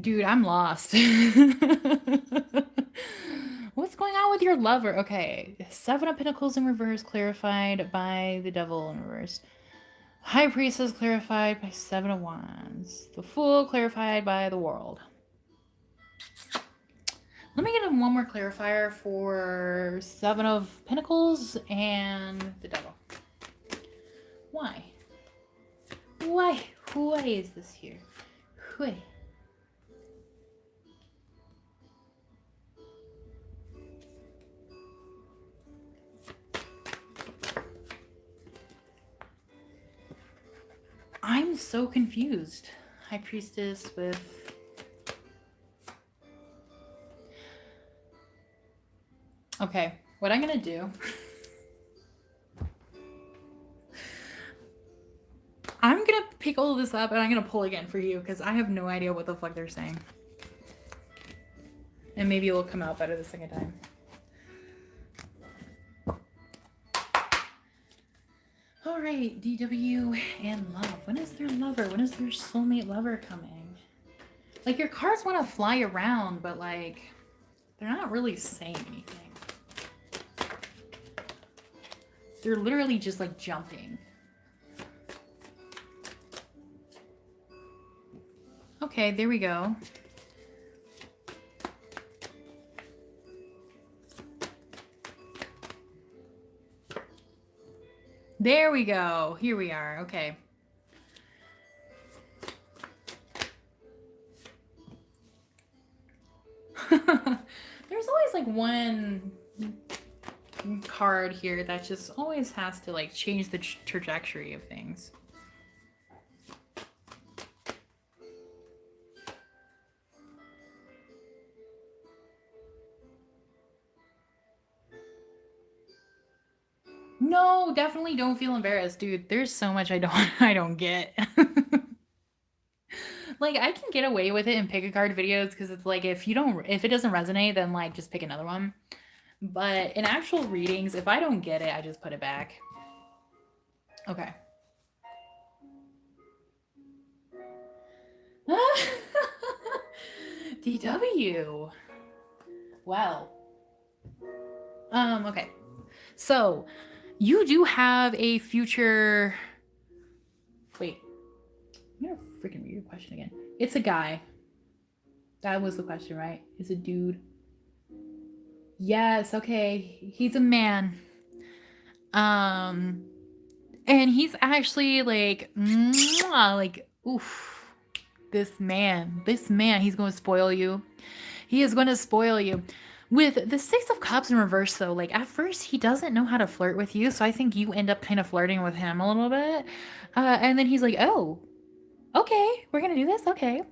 Dude, I'm lost. What's going on with your lover? Okay, Seven of Pentacles in reverse clarified by the Devil in reverse. High Priestess clarified by Seven of Wands. The Fool clarified by the World. Let me get one more clarifier for Seven of Pentacles and the Devil. Why? Why? Why is this here? Why? I'm so confused. High Priestess with... Okay, what I'm gonna do... I'm gonna pick all of this up and I'm gonna pull again for you because I have no idea what the fuck they're saying. And maybe it will come out better the second time. All right, DW and love. When is their lover? When is their soulmate lover coming? Like, your cards want to fly around, but like, they're not really saying anything. They're literally just like jumping. Okay, there we go. There we go. Here we are. Okay. There's always like one card here that just always has to like change the trajectory of things. No, definitely don't feel embarrassed, dude. There's so much I don't I don't get. Like I can get away with it in pick a card videos because it's like if it doesn't resonate, then like just pick another one. But in actual readings, if I don't get it, I just put it back. Okay. DW. Well. Okay. So, you do have a future. Wait. I'm gonna freaking read your question again. It's a guy. That was the question, right? It's a dude. Yes, okay. He's a man. Um and he's actually like mwah, like oof. This man, he's going to spoil you. He is going to spoil you. With the Six of Cups in reverse, though, like at first he doesn't know how to flirt with you, so I think you end up kind of flirting with him a little bit. And then he's like, oh, okay, we're going to do this? Okay.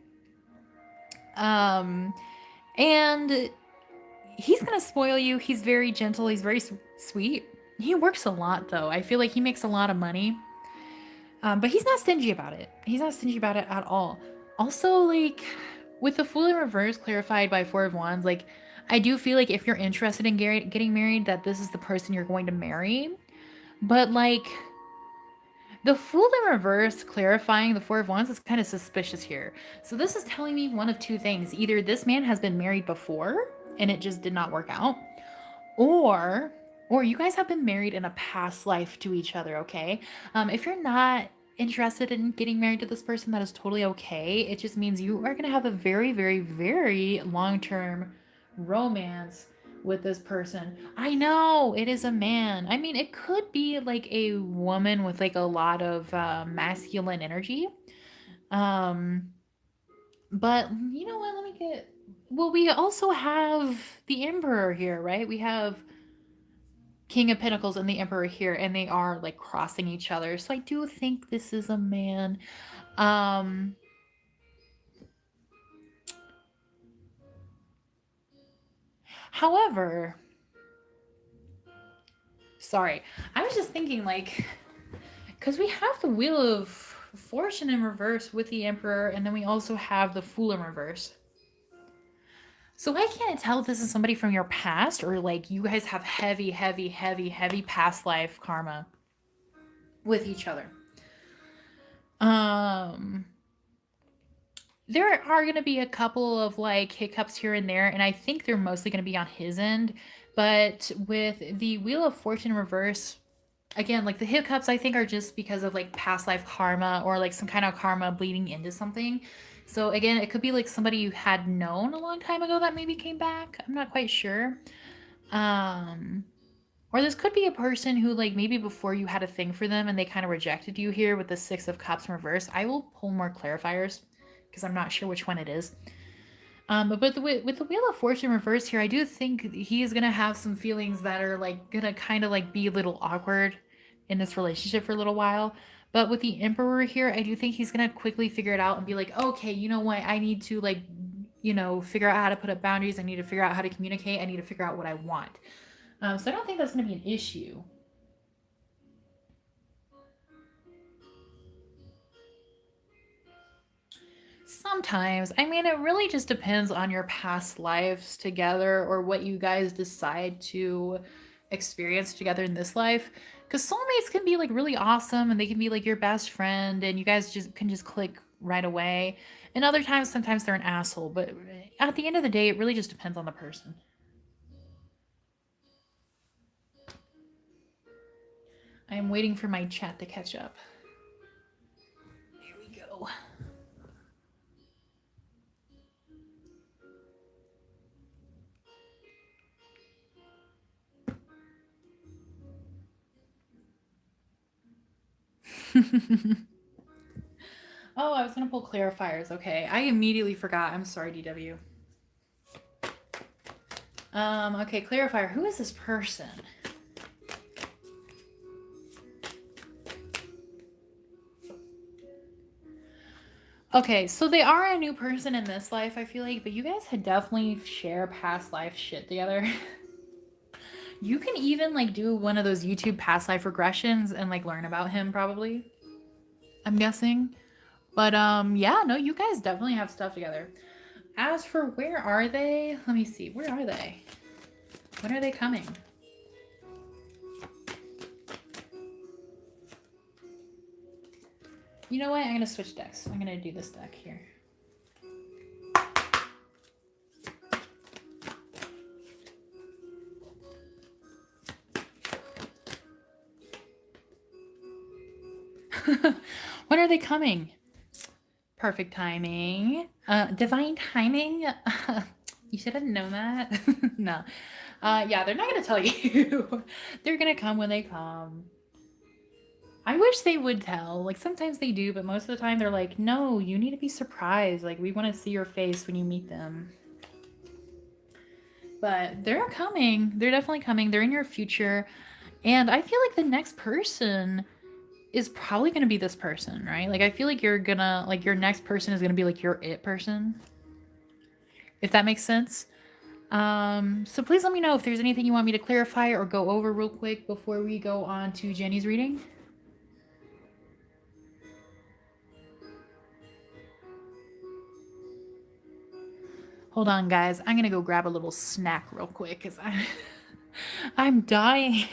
Um, and he's going to spoil you. He's very gentle, he's very sweet. He works a lot, though. I feel like he makes a lot of money. But he's not stingy about it. He's not stingy about it at all. Also, like, with the Fool in Reverse clarified by Four of Wands, like, I do feel like if you're interested in getting married, that this is the person you're going to marry. But, like, the Fool in Reverse clarifying the Four of Wands is kind of suspicious here. So this is telling me one of two things. Either this man has been married before, and it just did not work out, or you guys have been married in a past life to each other, okay? If you're not interested in getting married to this person, that is totally okay. It just means you are going to have a very, very, very long-term romance with this person. I know it is a man. I mean, it could be like a woman with like a lot of masculine energy. Um, but you know what? Let me get. Well, we also have the Emperor here, right? We have King of Pentacles and the Emperor here, and they are like crossing each other. So I do think this is a man. Um However, sorry, I was just thinking like because we have the Wheel of Fortune in reverse with the Emperor, and then we also have the Fool in reverse. So I can't tell if this is somebody from your past or like you guys have heavy, heavy, heavy, heavy past life karma with each other. Um there are going to be a couple of like hiccups here and there, and I think they're mostly going to be on his end. But with the Wheel of Fortune reverse, again, like the hiccups, I think are just because of like past life karma or like some kind of karma bleeding into something. So again, it could be like somebody you had known a long time ago that maybe came back. I'm not quite sure. Um, or this could be a person who like maybe before you had a thing for them and they kind of rejected you here with the Six of Cups in reverse. I will pull more clarifiers because I'm not sure which one it is. But with the Wheel of Fortune reverse here, I do think he's gonna have some feelings that are like gonna kind of like be a little awkward in this relationship for a little while. But with the Emperor here, I do think he's gonna quickly figure it out and be like, okay, you know what? I need to like, figure out how to put up boundaries. I need to figure out how to communicate. I need to figure out what I want. So I don't think that's gonna be an issue. Sometimes. I mean, it really just depends on your past lives together or what you guys decide to experience together in this life. Because soulmates can be like really awesome and they can be like your best friend and you guys just can just click right away. And other times, sometimes they're an asshole. But at the end of the day, it really just depends on the person. I am waiting for my chat to catch up. Here we go. Oh, I was gonna pull clarifiers. Okay, I immediately forgot. I'm sorry, DW. Okay, clarifier. Who is this person? Okay, so they are a new person in this life, I feel like, but you guys had definitely share past life shit together. You can even like do one of those YouTube past life regressions and like learn about him probably. I'm guessing. But yeah, no, you guys definitely have stuff together. As for where are they? Let me see. Where are they? When are they coming? You know what? I'm going to switch decks. I'm going to do this deck here. When are they coming? Perfect timing. Divine timing? You should have known that. No. Yeah, they're not going to tell you. They're going to come when they come. I wish they would tell. Like, sometimes they do, but most of the time they're like, no, you need to be surprised. Like, we want to see your face when you meet them. But they're coming. They're definitely coming. They're in your future. And I feel like the next person is probably going to be this person, right? Like, I feel like you're going to, like, your next person is going to be, like, your it person. If that makes sense. So please let me know if there's anything you want me to clarify or go over real quick before we go on to Jenny's reading. Hold on, guys. I'm going to go grab a little snack real quick because I'm dying.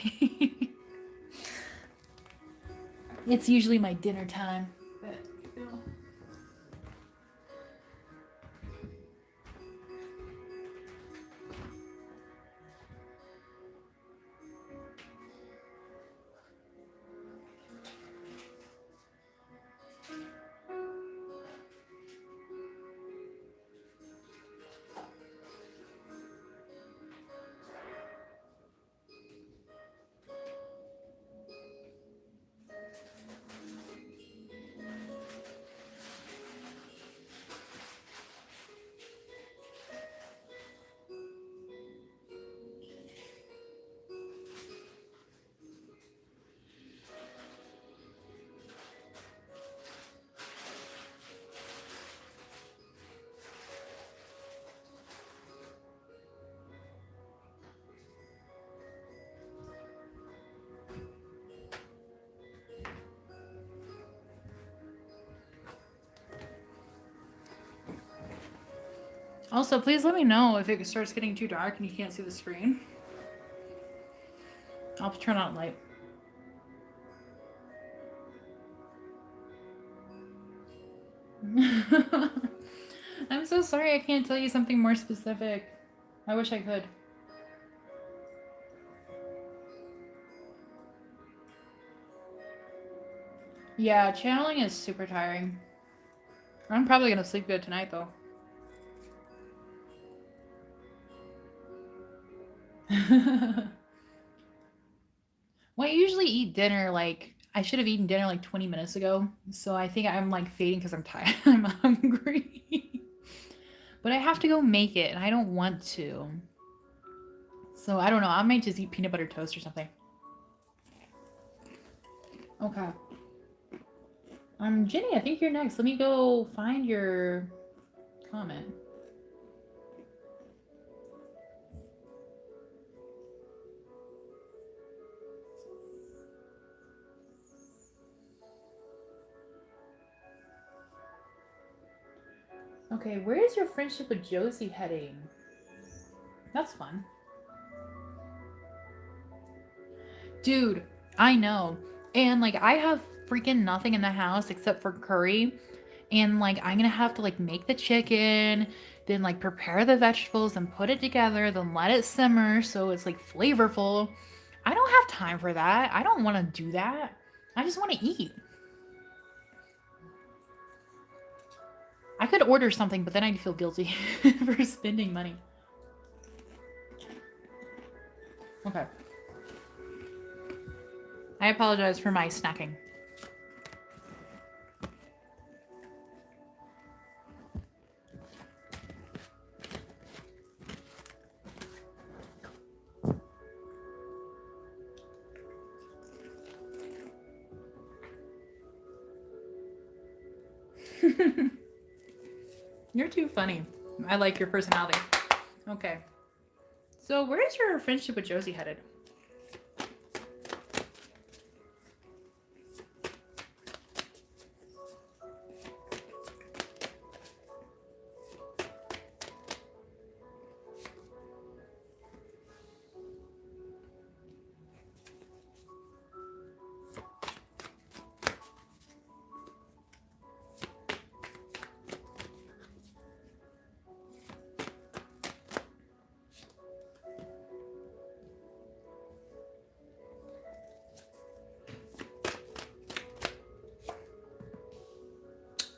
It's usually my dinner time. But, you know. Also, please let me know if it starts getting too dark and you can't see the screen. I'll turn on light. I'm so sorry I can't tell you something more specific. I wish I could. Yeah, channeling is super tiring. I'm probably gonna sleep good tonight though. Well, I usually eat dinner like I should have eaten dinner like 20 minutes ago. So I think I'm like fading because I'm tired. I'm hungry. But I have to go make it and I don't want to. So I don't know. I might just eat peanut butter toast or something. Okay. Jenny, I think you're next. Let me go find your comment. Okay, where is your friendship with Josie heading? That's fun. Dude, I know. And like I have freaking nothing in the house except for curry. And like I'm gonna have to like make the chicken, then like prepare the vegetables and put it together, then let it simmer so it's like flavorful. I don't have time for that. I don't want to do that. I just want to eat. I could order something, but then I'd feel guilty for spending money. Okay. I apologize for my snacking. You're too funny. I like your personality. Okay. So where is your friendship with Josie headed?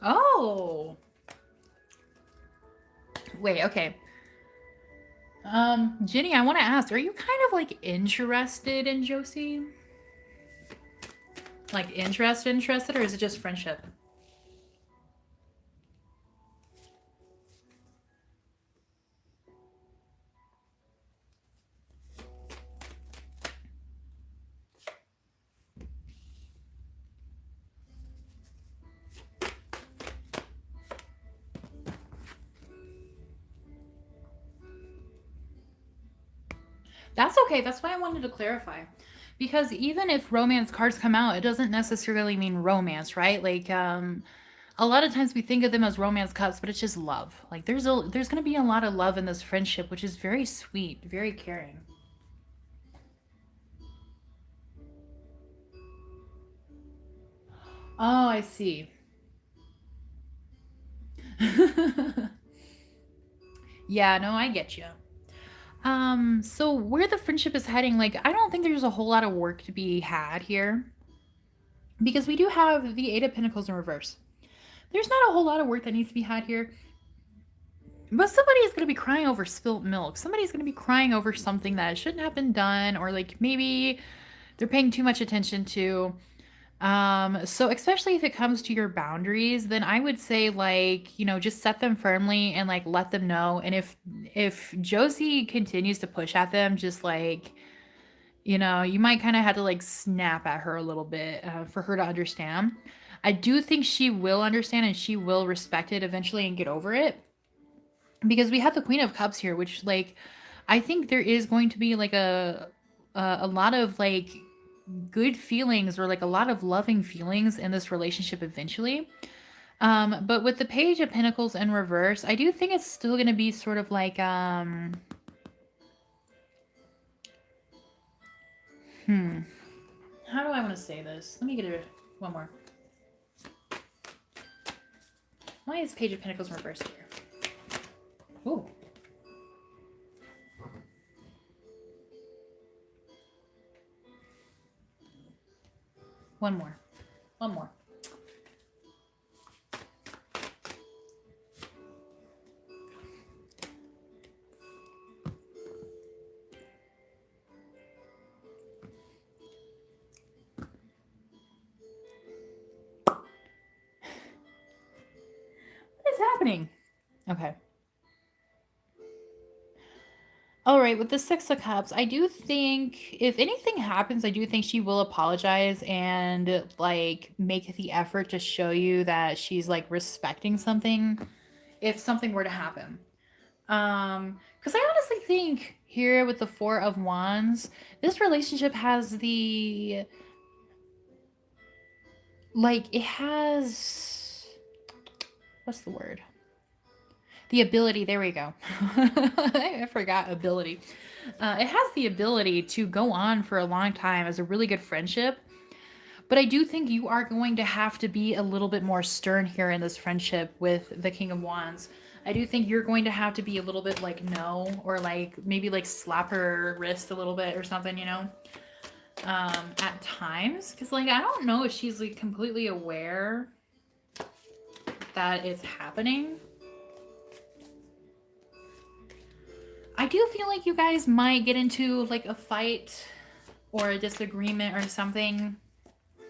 Oh, wait, okay. Ginny, I want to ask, are you kind of like interested in Josie? Like interested, or is it just friendship? That's okay. That's why I wanted to clarify. Because even if romance cards come out, it doesn't necessarily mean romance, right? Like, a lot of times we think of them as romance cups, but it's just love. Like, there's gonna be a lot of love in this friendship, which is very sweet, very caring. Oh, I see. Yeah, no, I get you. So where the friendship is heading, like, I don't think there's a whole lot of work to be had here because we do have the Eight of Pentacles in reverse. There's not a whole lot of work that needs to be had here, but somebody is going to be crying over spilt milk. Somebody's going to be crying over something that shouldn't have been done, or like maybe they're paying too much attention to. So especially if it comes to your boundaries, then I would say like, just set them firmly and like let them know. And if Josie continues to push at them, just like, you might kind of have to like snap at her a little bit for her to understand. I do think she will understand and she will respect it eventually and get over it because we have the Queen of Cups here, which like I think there is going to be like a lot of like good feelings or like a lot of loving feelings in this relationship eventually. But with the Page of Pentacles in reverse, I do think it's still going to be sort of like how do I want to say this? Let me get it one more. Why is Page of Pentacles in reverse here? Oh, one more. One more. What is happening? Okay. All right, with the Six of Cups, I do think if anything happens, I do think she will apologize and like make the effort to show you that she's like respecting something if something were to happen. Because I honestly think here with the Four of Wands, this relationship has it has, what's the word? The ability, there we go. I forgot ability. It has the ability to go on for a long time as a really good friendship. But I do think you are going to have to be a little bit more stern here in this friendship with the King of Wands. I do think you're going to have to be a little bit like no, or like maybe like slap her wrist a little bit or something, at times. Because like I don't know if she's like completely aware that it's happening. I do feel like you guys might get into like a fight or a disagreement or something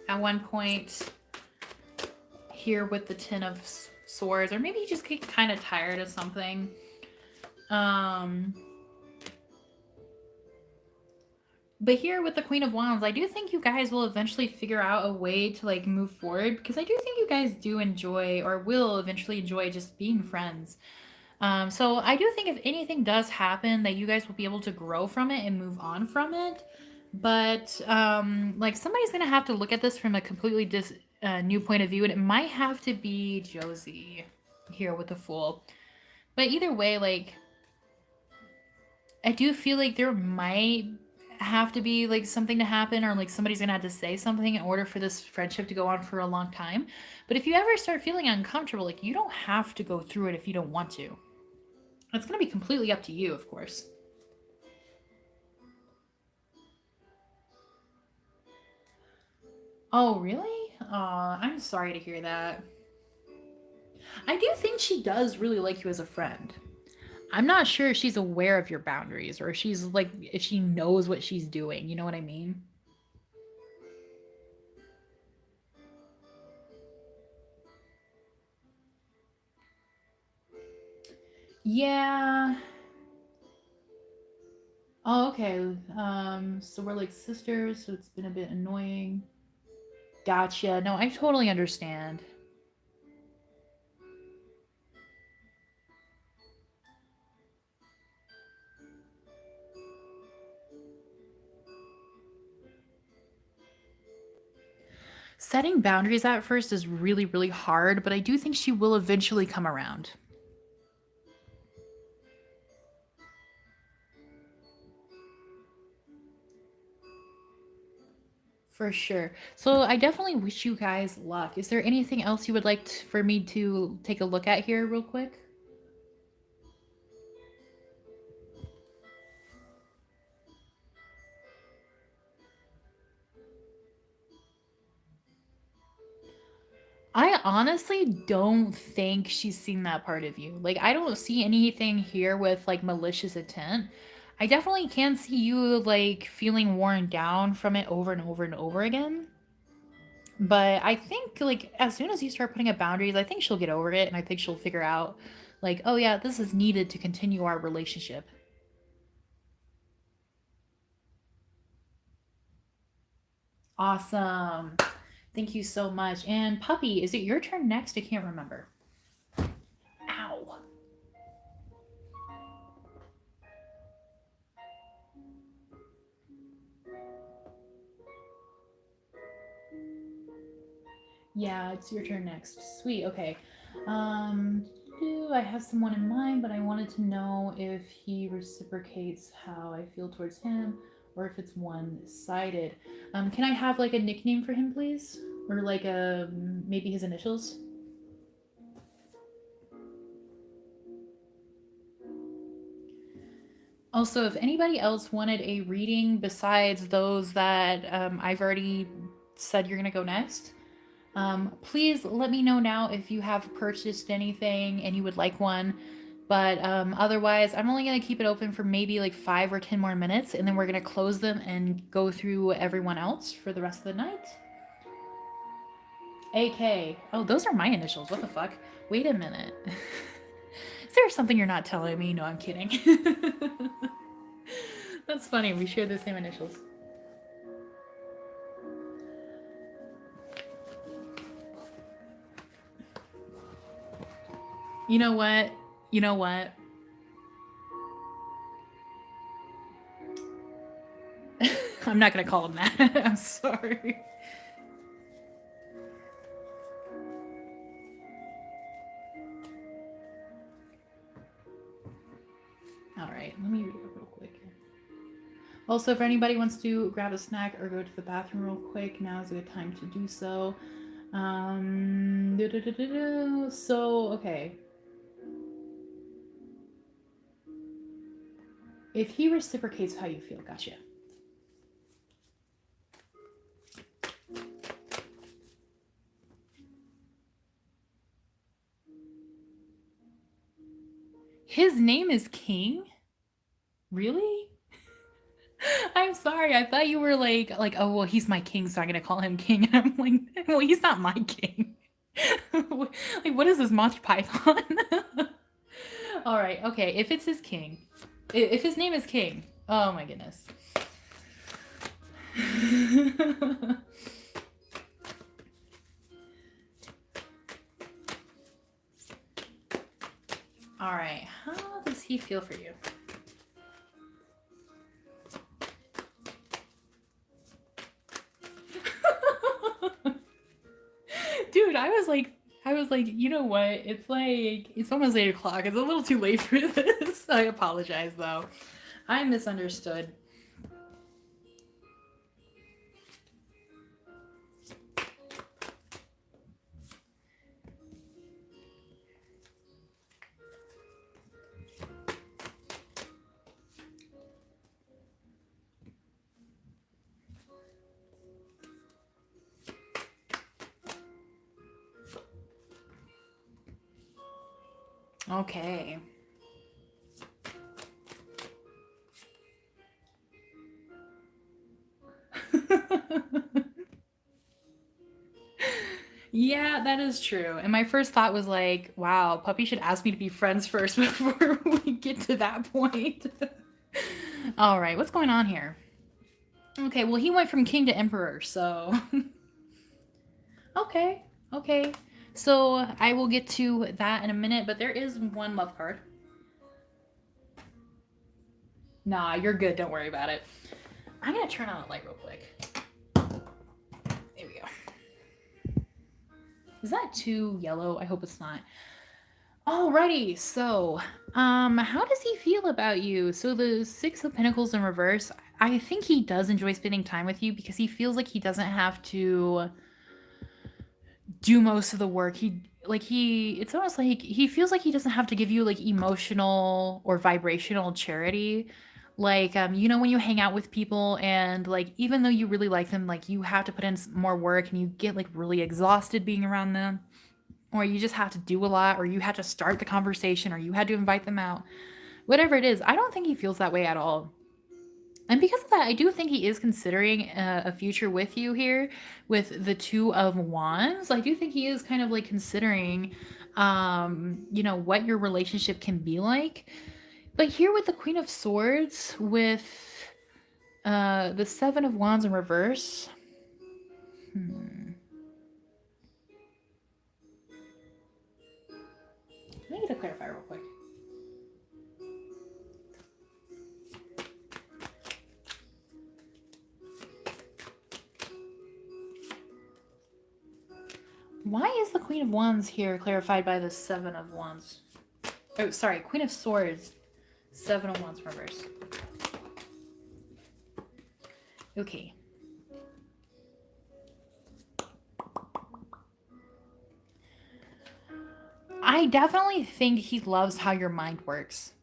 at one point here with the Ten of Swords, or maybe you just get kind of tired of something. But here with the Queen of Wands, I do think you guys will eventually figure out a way to like move forward because I do think you guys do enjoy or will eventually enjoy just being friends. So I do think if anything does happen, that you guys will be able to grow from it and move on from it. But like somebody's gonna have to look at this from a completely new point of view, and it might have to be Josie here with the Fool. But either way, like I do feel like there might have to be like something to happen, or like somebody's gonna have to say something in order for this friendship to go on for a long time. But if you ever start feeling uncomfortable, like you don't have to go through it if you don't want to. It's going to be completely up to you, of course. Oh, really? I'm sorry to hear that. I do think she does really like you as a friend. I'm not sure if she's aware of your boundaries or if she's like if she knows what she's doing. You know what I mean? Yeah. Oh, okay. So we're like sisters, so it's been a bit annoying. Gotcha. No, I totally understand. Setting boundaries at first is really, really hard, but I do think she will eventually come around. For sure. So I definitely wish you guys luck. Is there anything else you would like for me to take a look at here, real quick? I honestly don't think she's seen that part of you. Like, I don't see anything here with like malicious intent. I definitely can see you like feeling worn down from it over and over and over again. But I think like as soon as you start putting up boundaries, I think she'll get over it and I think she'll figure out like, oh yeah, this is needed to continue our relationship. Awesome. Thank you so much. And Puppy, is it your turn next? I can't remember. Ow. Yeah, it's your turn next. Sweet. Okay. Um, I have someone in mind, but I wanted to know if he reciprocates how I feel towards him or if it's one-sided. Can I have like a nickname for him, please? Or like a maybe his initials? Also, if anybody else wanted a reading besides those that I've already said you're gonna go next, please let me know now if you have purchased anything and you would like one. But otherwise, I'm only going to keep it open for maybe like 5 or 10 more minutes, and then we're going to close them and go through everyone else for the rest of the night. AK. Oh, those are my initials. What the fuck? Wait a minute. Is there something you're not telling me? No, I'm kidding. That's funny. We share the same initials. You know what? You know what? I'm not gonna call him that. I'm sorry. All right, let me read it real quick. Also, if anybody wants to grab a snack or go to the bathroom real quick, now is a good time to do so. So, okay. If he reciprocates how you feel, gotcha. His name is King? Really? I'm sorry. I thought you were like, oh well, he's my king, so I'm gonna call him king. And I'm like, well, he's not my king. Like, what is this Monty Python? All right, okay. If it's his king, if his name is King, oh my goodness. All right, how does he feel for you? Dude, I was like, you know what? It's almost 8 o'clock. It's a little too late for this. I apologize though. I misunderstood. Okay. Yeah, that is true. And my first thought was like, wow, puppy should ask me to be friends first before we get to that point. All right, what's going on here? Okay, well, he went from king to emperor, so. Okay, okay. So I will get to that in a minute, but there is one love card. Nah, you're good. Don't worry about it. I'm gonna turn on the light real quick. There we go. Is that too yellow? I hope it's not. Alrighty, so how does he feel about you? So the Six of Pentacles in reverse, I think he does enjoy spending time with you because he feels like he doesn't have to do most of the work. It's almost like he feels like he doesn't have to give you like emotional or vibrational charity. Like when you hang out with people and like even though you really like them, like you have to put in more work and you get like really exhausted being around them, or you just have to do a lot, or you had to start the conversation, or you had to invite them out. Whatever it is, I don't think he feels that way at all. And because of that, I do think he is considering a future with you here with the Two of Wands. I do think he is kind of like considering, what your relationship can be like. But here with the Queen of Swords, with the Seven of Wands in reverse, let me get a clarifier real quick. Why is the Queen of Wands here clarified by the Seven of Wands? Oh, sorry, Queen of Swords, Seven of Wands reverse. Okay. I definitely think he loves how your mind works.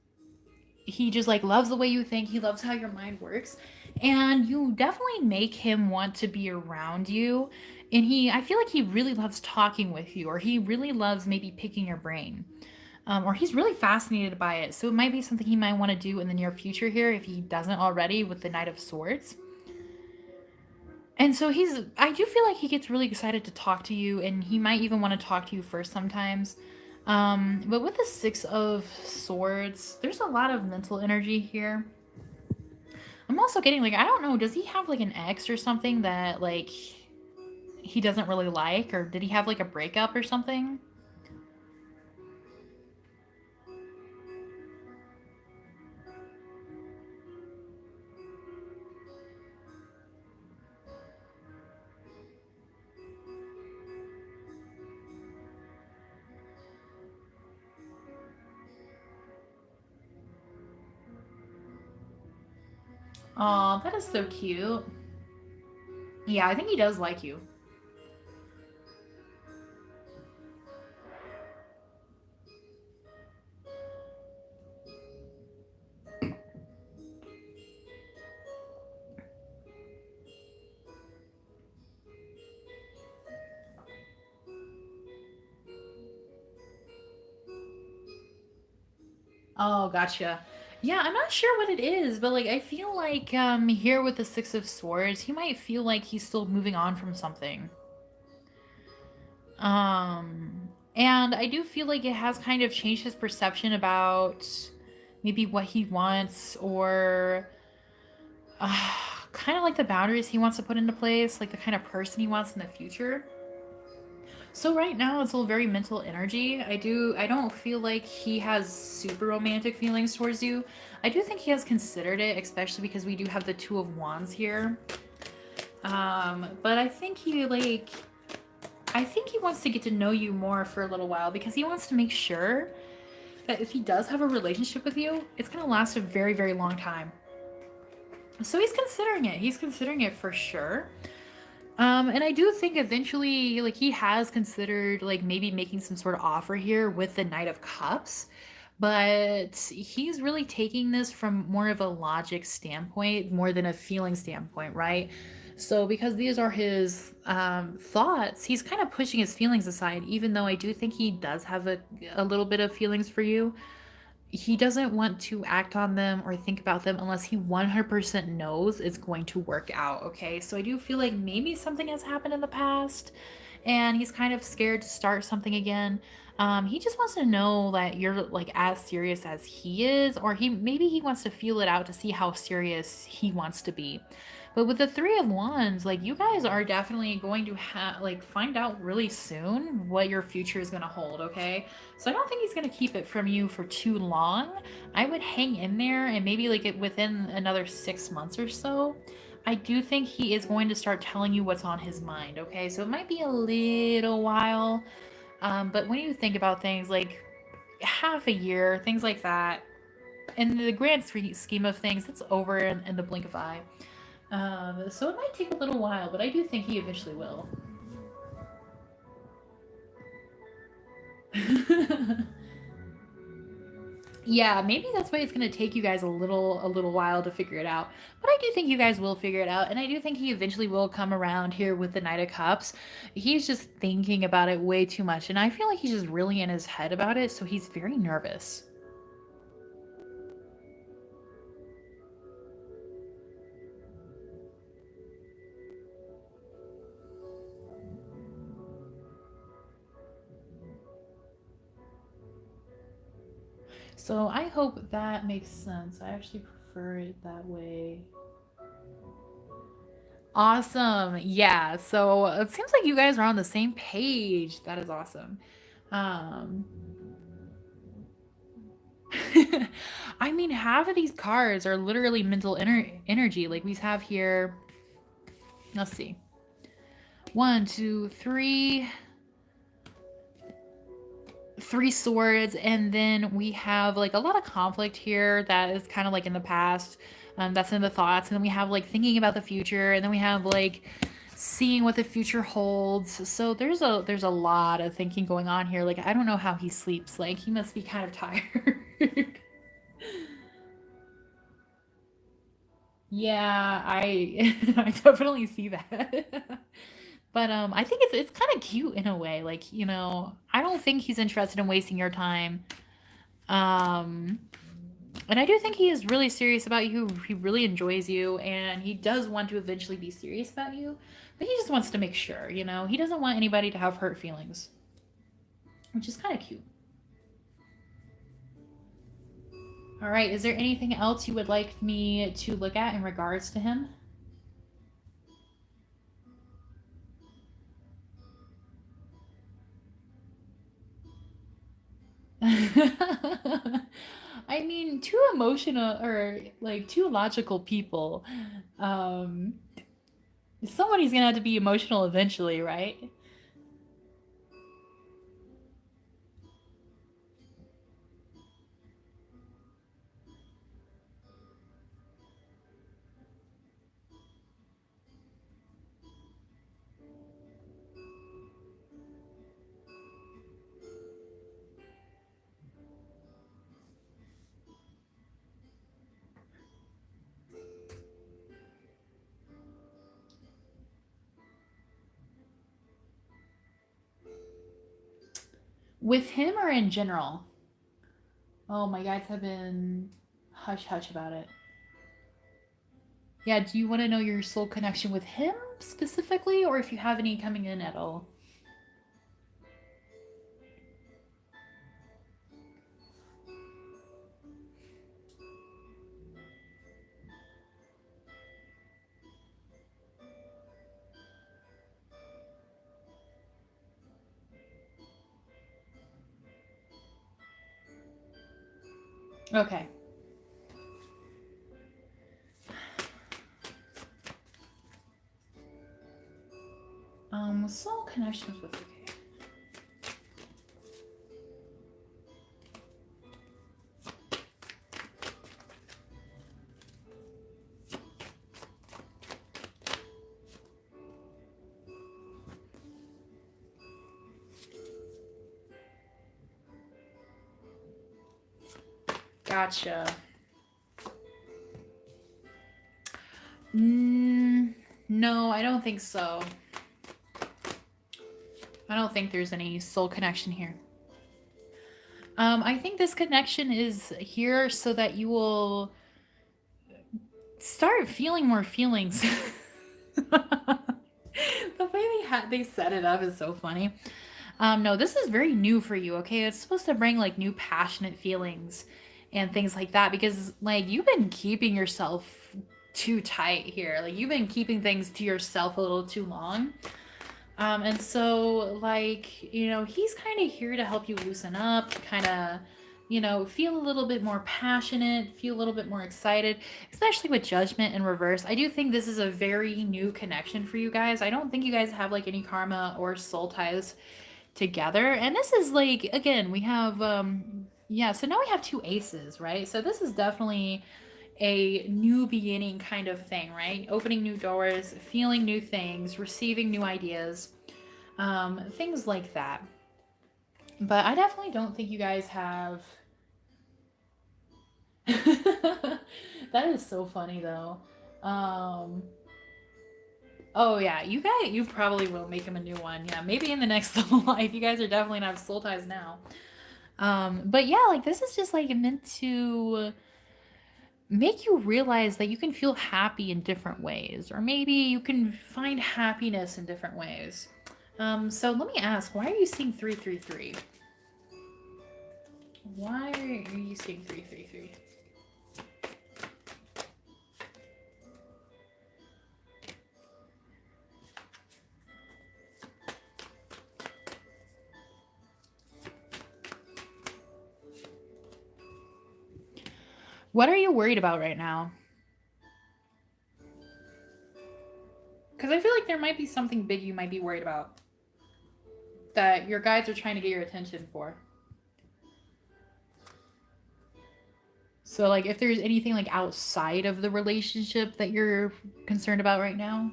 He just like loves the way you think. He loves how your mind works. And you definitely make him want to be around you. And I feel like he really loves talking with you, or he really loves maybe picking your brain. Or he's really fascinated by it. So it might be something he might want to do in the near future here if he doesn't already with the Knight of Swords. And so I do feel like he gets really excited to talk to you, and he might even want to talk to you first sometimes. But with the Six of Swords, there's a lot of mental energy here. I'm also getting like, I don't know, does he have like an ex or something that like he doesn't really like? Or did he have like a breakup or something? Oh, that is so cute. Yeah, I think he does like you. Oh, gotcha. Yeah, I'm not sure what it is, but like I feel like here with the Six of Swords, he might feel like he's still moving on from something. And I do feel like it has kind of changed his perception about maybe what he wants, or kind of like the boundaries he wants to put into place, like the kind of person he wants in the future. So right now it's all very mental energy. I don't feel like he has super romantic feelings towards you. I do think he has considered it, especially because we do have the Two of Wands here. But I think he wants to get to know you more for a little while because he wants to make sure that if he does have a relationship with you, it's going to last a very, very long time. So he's considering it. He's considering it for sure. And I do think eventually, like, he has considered, like, maybe making some sort of offer here with the Knight of Cups. But he's really taking this from more of a logic standpoint more than a feeling standpoint, right? So, because these are his thoughts, he's kind of pushing his feelings aside, even though I do think he does have a little bit of feelings for you. He doesn't want to act on them or think about them unless he 100% knows it's going to work out, okay? So I do feel like maybe something has happened in the past and he's kind of scared to start something again. He just wants to know that you're like as serious as he is, or he wants to feel it out to see how serious he wants to be. But with the Three of Wands, like you guys are definitely going to have like find out really soon what your future is going to hold, okay? So I don't think he's going to keep it from you for too long. I would hang in there and maybe like it within another 6 months or so. I do think he is going to start telling you what's on his mind, okay? So it might be a little while, but when you think about things like half a year, things like that, in the grand scheme of things, it's over in the blink of an eye. So it might take a little while, but I do think he eventually will. Yeah, maybe that's why it's gonna take you guys a little while to figure it out. But I do think you guys will figure it out, and I do think he eventually will come around here with the Knight of Cups. He's just thinking about it way too much, and I feel like he's just really in his head about it, so he's very nervous. So I hope that makes sense. I actually prefer it that way. Awesome. Yeah. So it seems like you guys are on the same page. That is awesome. Um I mean, half of these cards are literally mental energy. Like we have here, let's see. One, two, three swords, and then we have like a lot of conflict here that is kind of like in the past. That's in the thoughts, and then we have like thinking about the future, and then we have like seeing what the future holds. So there's a lot of thinking going on here. Like I don't know how he sleeps. Like he must be kind of tired. Yeah, I I definitely see that. But I think it's kind of cute in a way. Like, I don't think he's interested in wasting your time. Um and I do think he is really serious about you. He really enjoys you and he does want to eventually be serious about you. But he just wants to make sure. He doesn't want anybody to have hurt feelings, which is kind of cute. All right, is there anything else you would like me to look at in regards to him? I mean, two emotional or like two logical people. Um, somebody's gonna have to be emotional eventually, right? With him or in general? Oh, my guys have been hush hush about it. Yeah, do you want to know your soul connection with him specifically, or if you have any coming in at all? Okay. Soul connections with okay. Gotcha. Mm, No, I don't think so. I don't think there's any soul connection here. I think this connection is here so that you will start feeling more feelings. The way they set it up is so funny. No, this is very new for you, okay? It's supposed to bring like new passionate feelings and things like that because like you've been keeping yourself too tight here. Like you've been keeping things to yourself a little too long. And so like, he's kind of here to help you loosen up, kind of feel a little bit more passionate, feel a little bit more excited, especially with Judgment in reverse. I do think this is a very new connection for you guys. I don't think you guys have like any karma or soul ties together. And this is like, again, we have yeah, so now we have two aces, right? So this is definitely a new beginning kind of thing, right? Opening new doors, feeling new things, receiving new ideas, things like that. But I definitely don't think you guys have. That is so funny though. Um, oh yeah, you probably will make him a new one. Yeah, maybe in the next life. You guys are definitely not have soul ties now. But yeah, like this is just like meant to make you realize that you can feel happy in different ways, or maybe you can find happiness in different ways. So let me ask, why are you seeing 333? Why are you seeing 333? What are you worried about right now? Because I feel like there might be something big you might be worried about that your guides are trying to get your attention for. So, like, if there's anything like outside of the relationship that you're concerned about right now.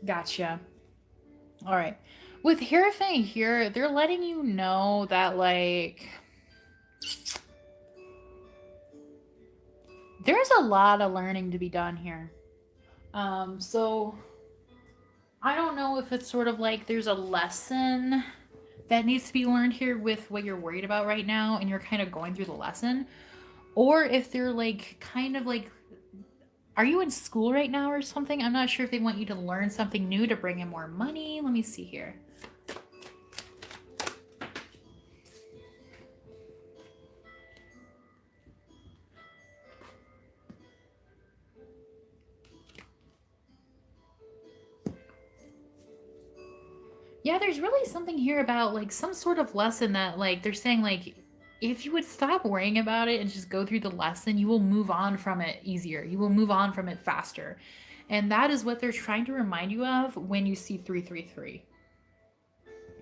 Gotcha. All right. With Hierophant here, they're letting you know that, like, there's a lot of learning to be done here. So I don't know if it's sort of like there's a lesson that needs to be learned here with what you're worried about right now, and you're kind of going through the lesson, or if they're like kind of like, are you in school right now or something? I'm not sure if they want you to learn something new to bring in more money. Let me see here. Yeah, there's really something here about like some sort of lesson that like they're saying like if you would stop worrying about it and just go through the lesson, you will move on from it easier. You will move on from it faster. And that is what they're trying to remind you of when you see 333.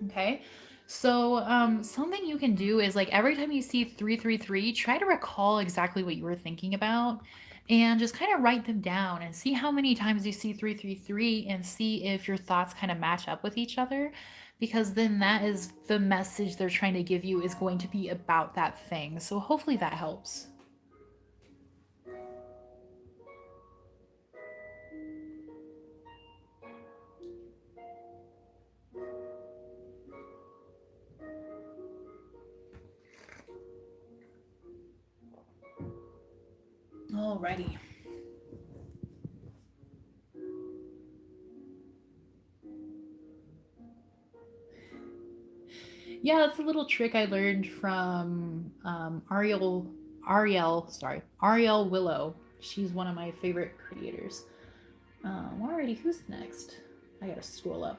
Okay. So, something you can do is like every time you see 333, try to recall exactly what you were thinking about and just kind of write them down and see how many times you see 333 and see if your thoughts kind of match up with each other. Because then that is the message they're trying to give you is going to be about that thing. So, hopefully that helps. Alrighty. Yeah, that's a little trick I learned from Ariel Willow. She's one of my favorite creators. Alrighty, who's next? I gotta scroll up.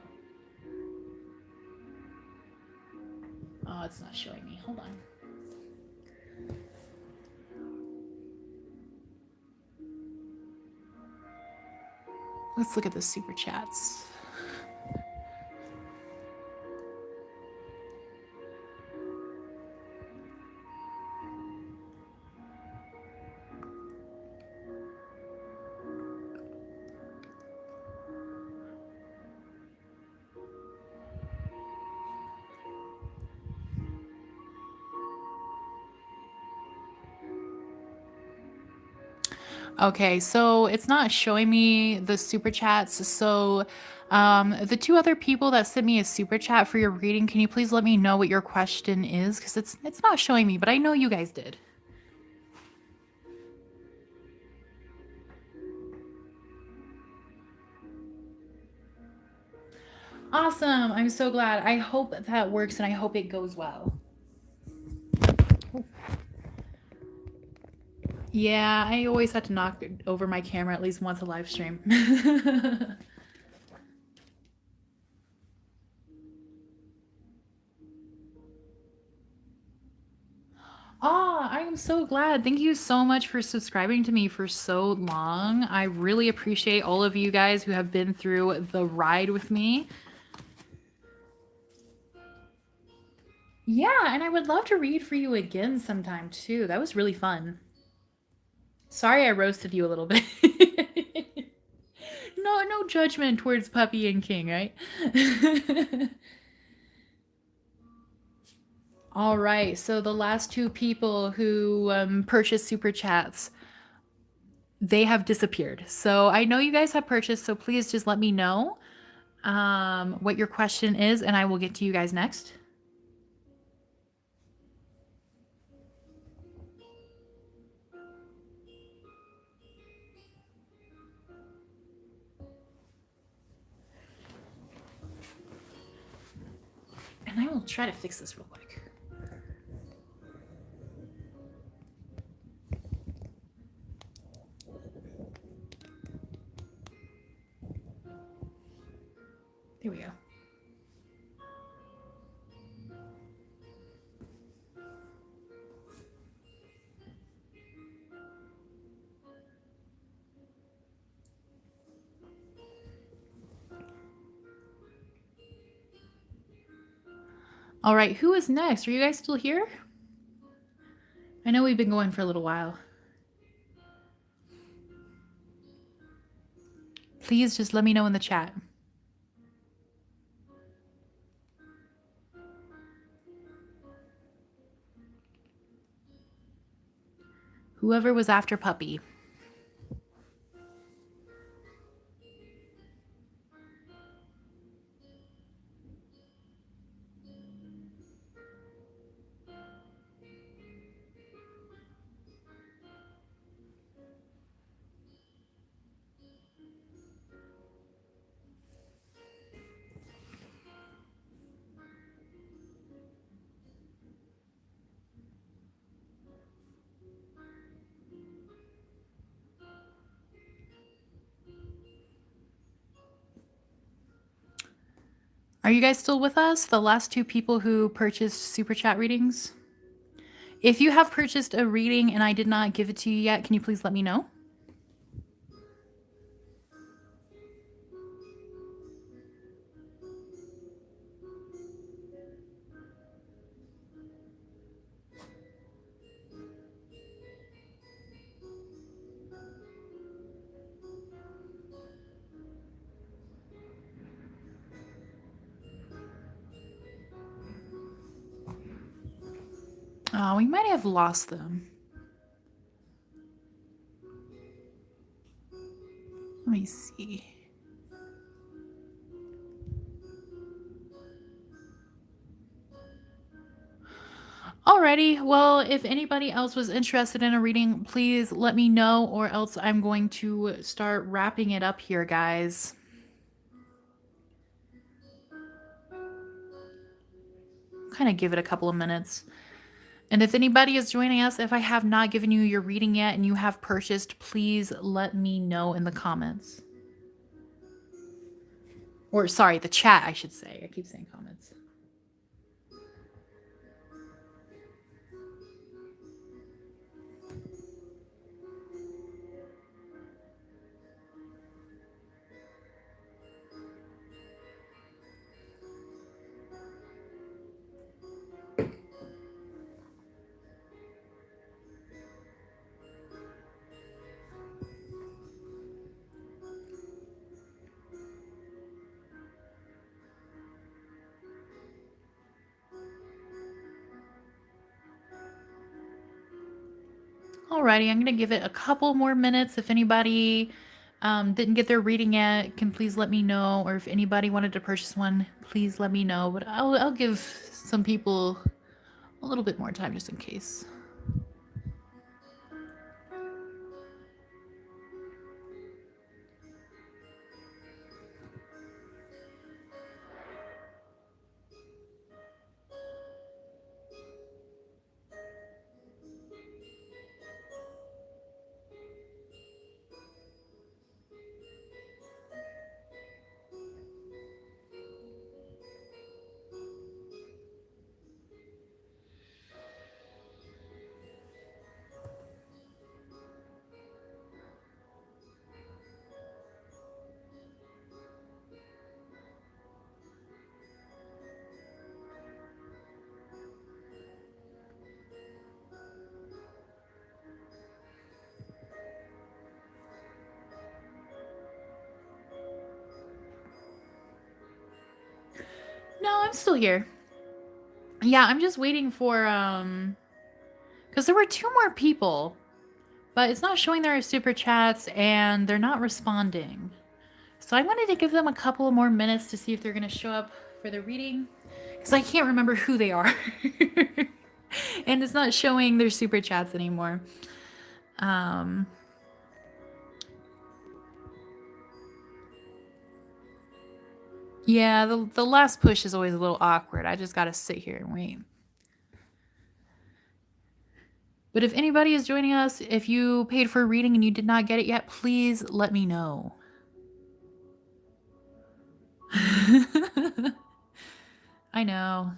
Oh, it's not showing me. Hold on. Let's look at the super chats. Okay, so it's not showing me the super chats. So, the two other people that sent me a super chat for your reading, can you please let me know what your question is? Because it's not showing me, but I know you guys did. Awesome. I'm so glad. I hope that works and I hope it goes well. Yeah, I always have to knock over my camera at least once a live stream. Ah, I am so glad. Thank you so much for subscribing to me for so long. I really appreciate all of you guys who have been through the ride with me. Yeah, and I would love to read for you again sometime too. That was really fun. Sorry I roasted you a little bit. No judgment towards Puppy and King, right? All right, so the last two people who purchased super chats, they have disappeared. So I know you guys have purchased, so please just let me know what your question is, and I will get to you guys next. And I will try to fix this real quick. There we go. All right, who is next? Are you guys still here? I know we've been going for a little while. Please just let me know in the chat. Whoever was after Puppy. Are you guys still with us? The last two people who purchased super chat readings? If you have purchased a reading and I did not give it to you yet, can you please let me know? Oh, we might have lost them. Let me see. Alrighty, well, if anybody else was interested in a reading, please let me know, or else I'm going to start wrapping it up here, guys. Kind of give it a couple of minutes. And if anybody is joining us, if I have not given you your reading yet and you have purchased, please let me know in the comments. Or, sorry, the chat, I should say. I keep saying comments. Alrighty, I'm gonna give it a couple more minutes. If anybody didn't get their reading yet, can please let me know. Or if anybody wanted to purchase one, please let me know. But I'll give some people a little bit more time just in case. No, I'm still here. Yeah, I'm just waiting for because there were two more people, but it's not showing their super chats and they're not responding. So I wanted to give them a couple more minutes to see if they're gonna show up for the reading, because I can't remember who they are. And it's not showing their super chats anymore. Yeah, the last push is always a little awkward. I just gotta sit here and wait. But if anybody is joining us, if you paid for a reading and you did not get it yet, please let me know. I know.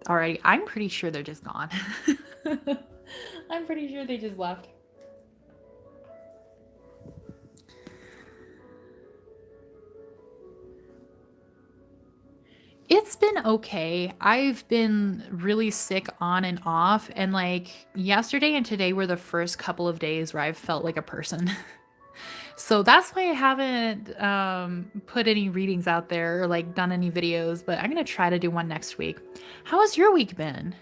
Alrighty, I'm pretty sure they're just gone. I'm pretty sure they just left. It's been okay. I've been really sick on and off, and like yesterday and today were the first couple of days where I've felt like a person. So that's why I haven't put any readings out there or like done any videos, but I'm gonna try to do one next week. How has your week been?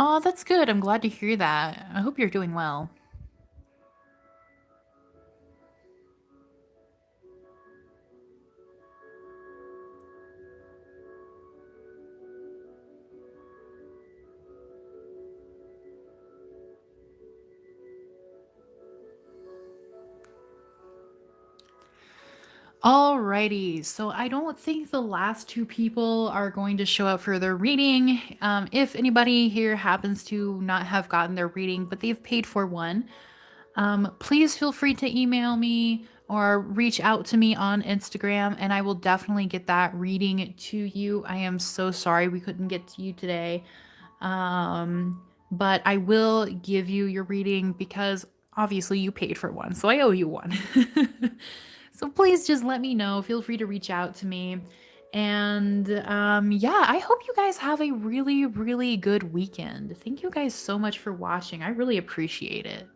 Oh, that's good. I'm glad to hear that. I hope you're doing well. Alrighty, so I don't think the last two people are going to show up for their reading. If anybody here happens to not have gotten their reading, but they've paid for one, please feel free to email me or reach out to me on Instagram, and I will definitely get that reading to you. I am so sorry we couldn't get to you today, but I will give you your reading because obviously you paid for one, so I owe you one. So please just let me know. Feel free to reach out to me. And yeah, I hope you guys have a really, really good weekend. Thank you guys so much for watching. I really appreciate it.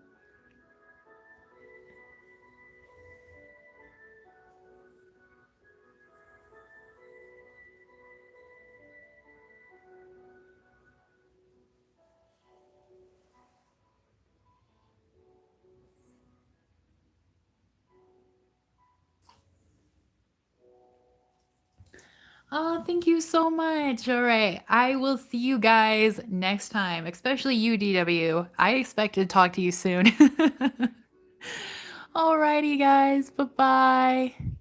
Oh, thank you so much. All right. I will see you guys next time, especially you, DW. I expect to talk to you soon. Alrighty, guys. Bye bye.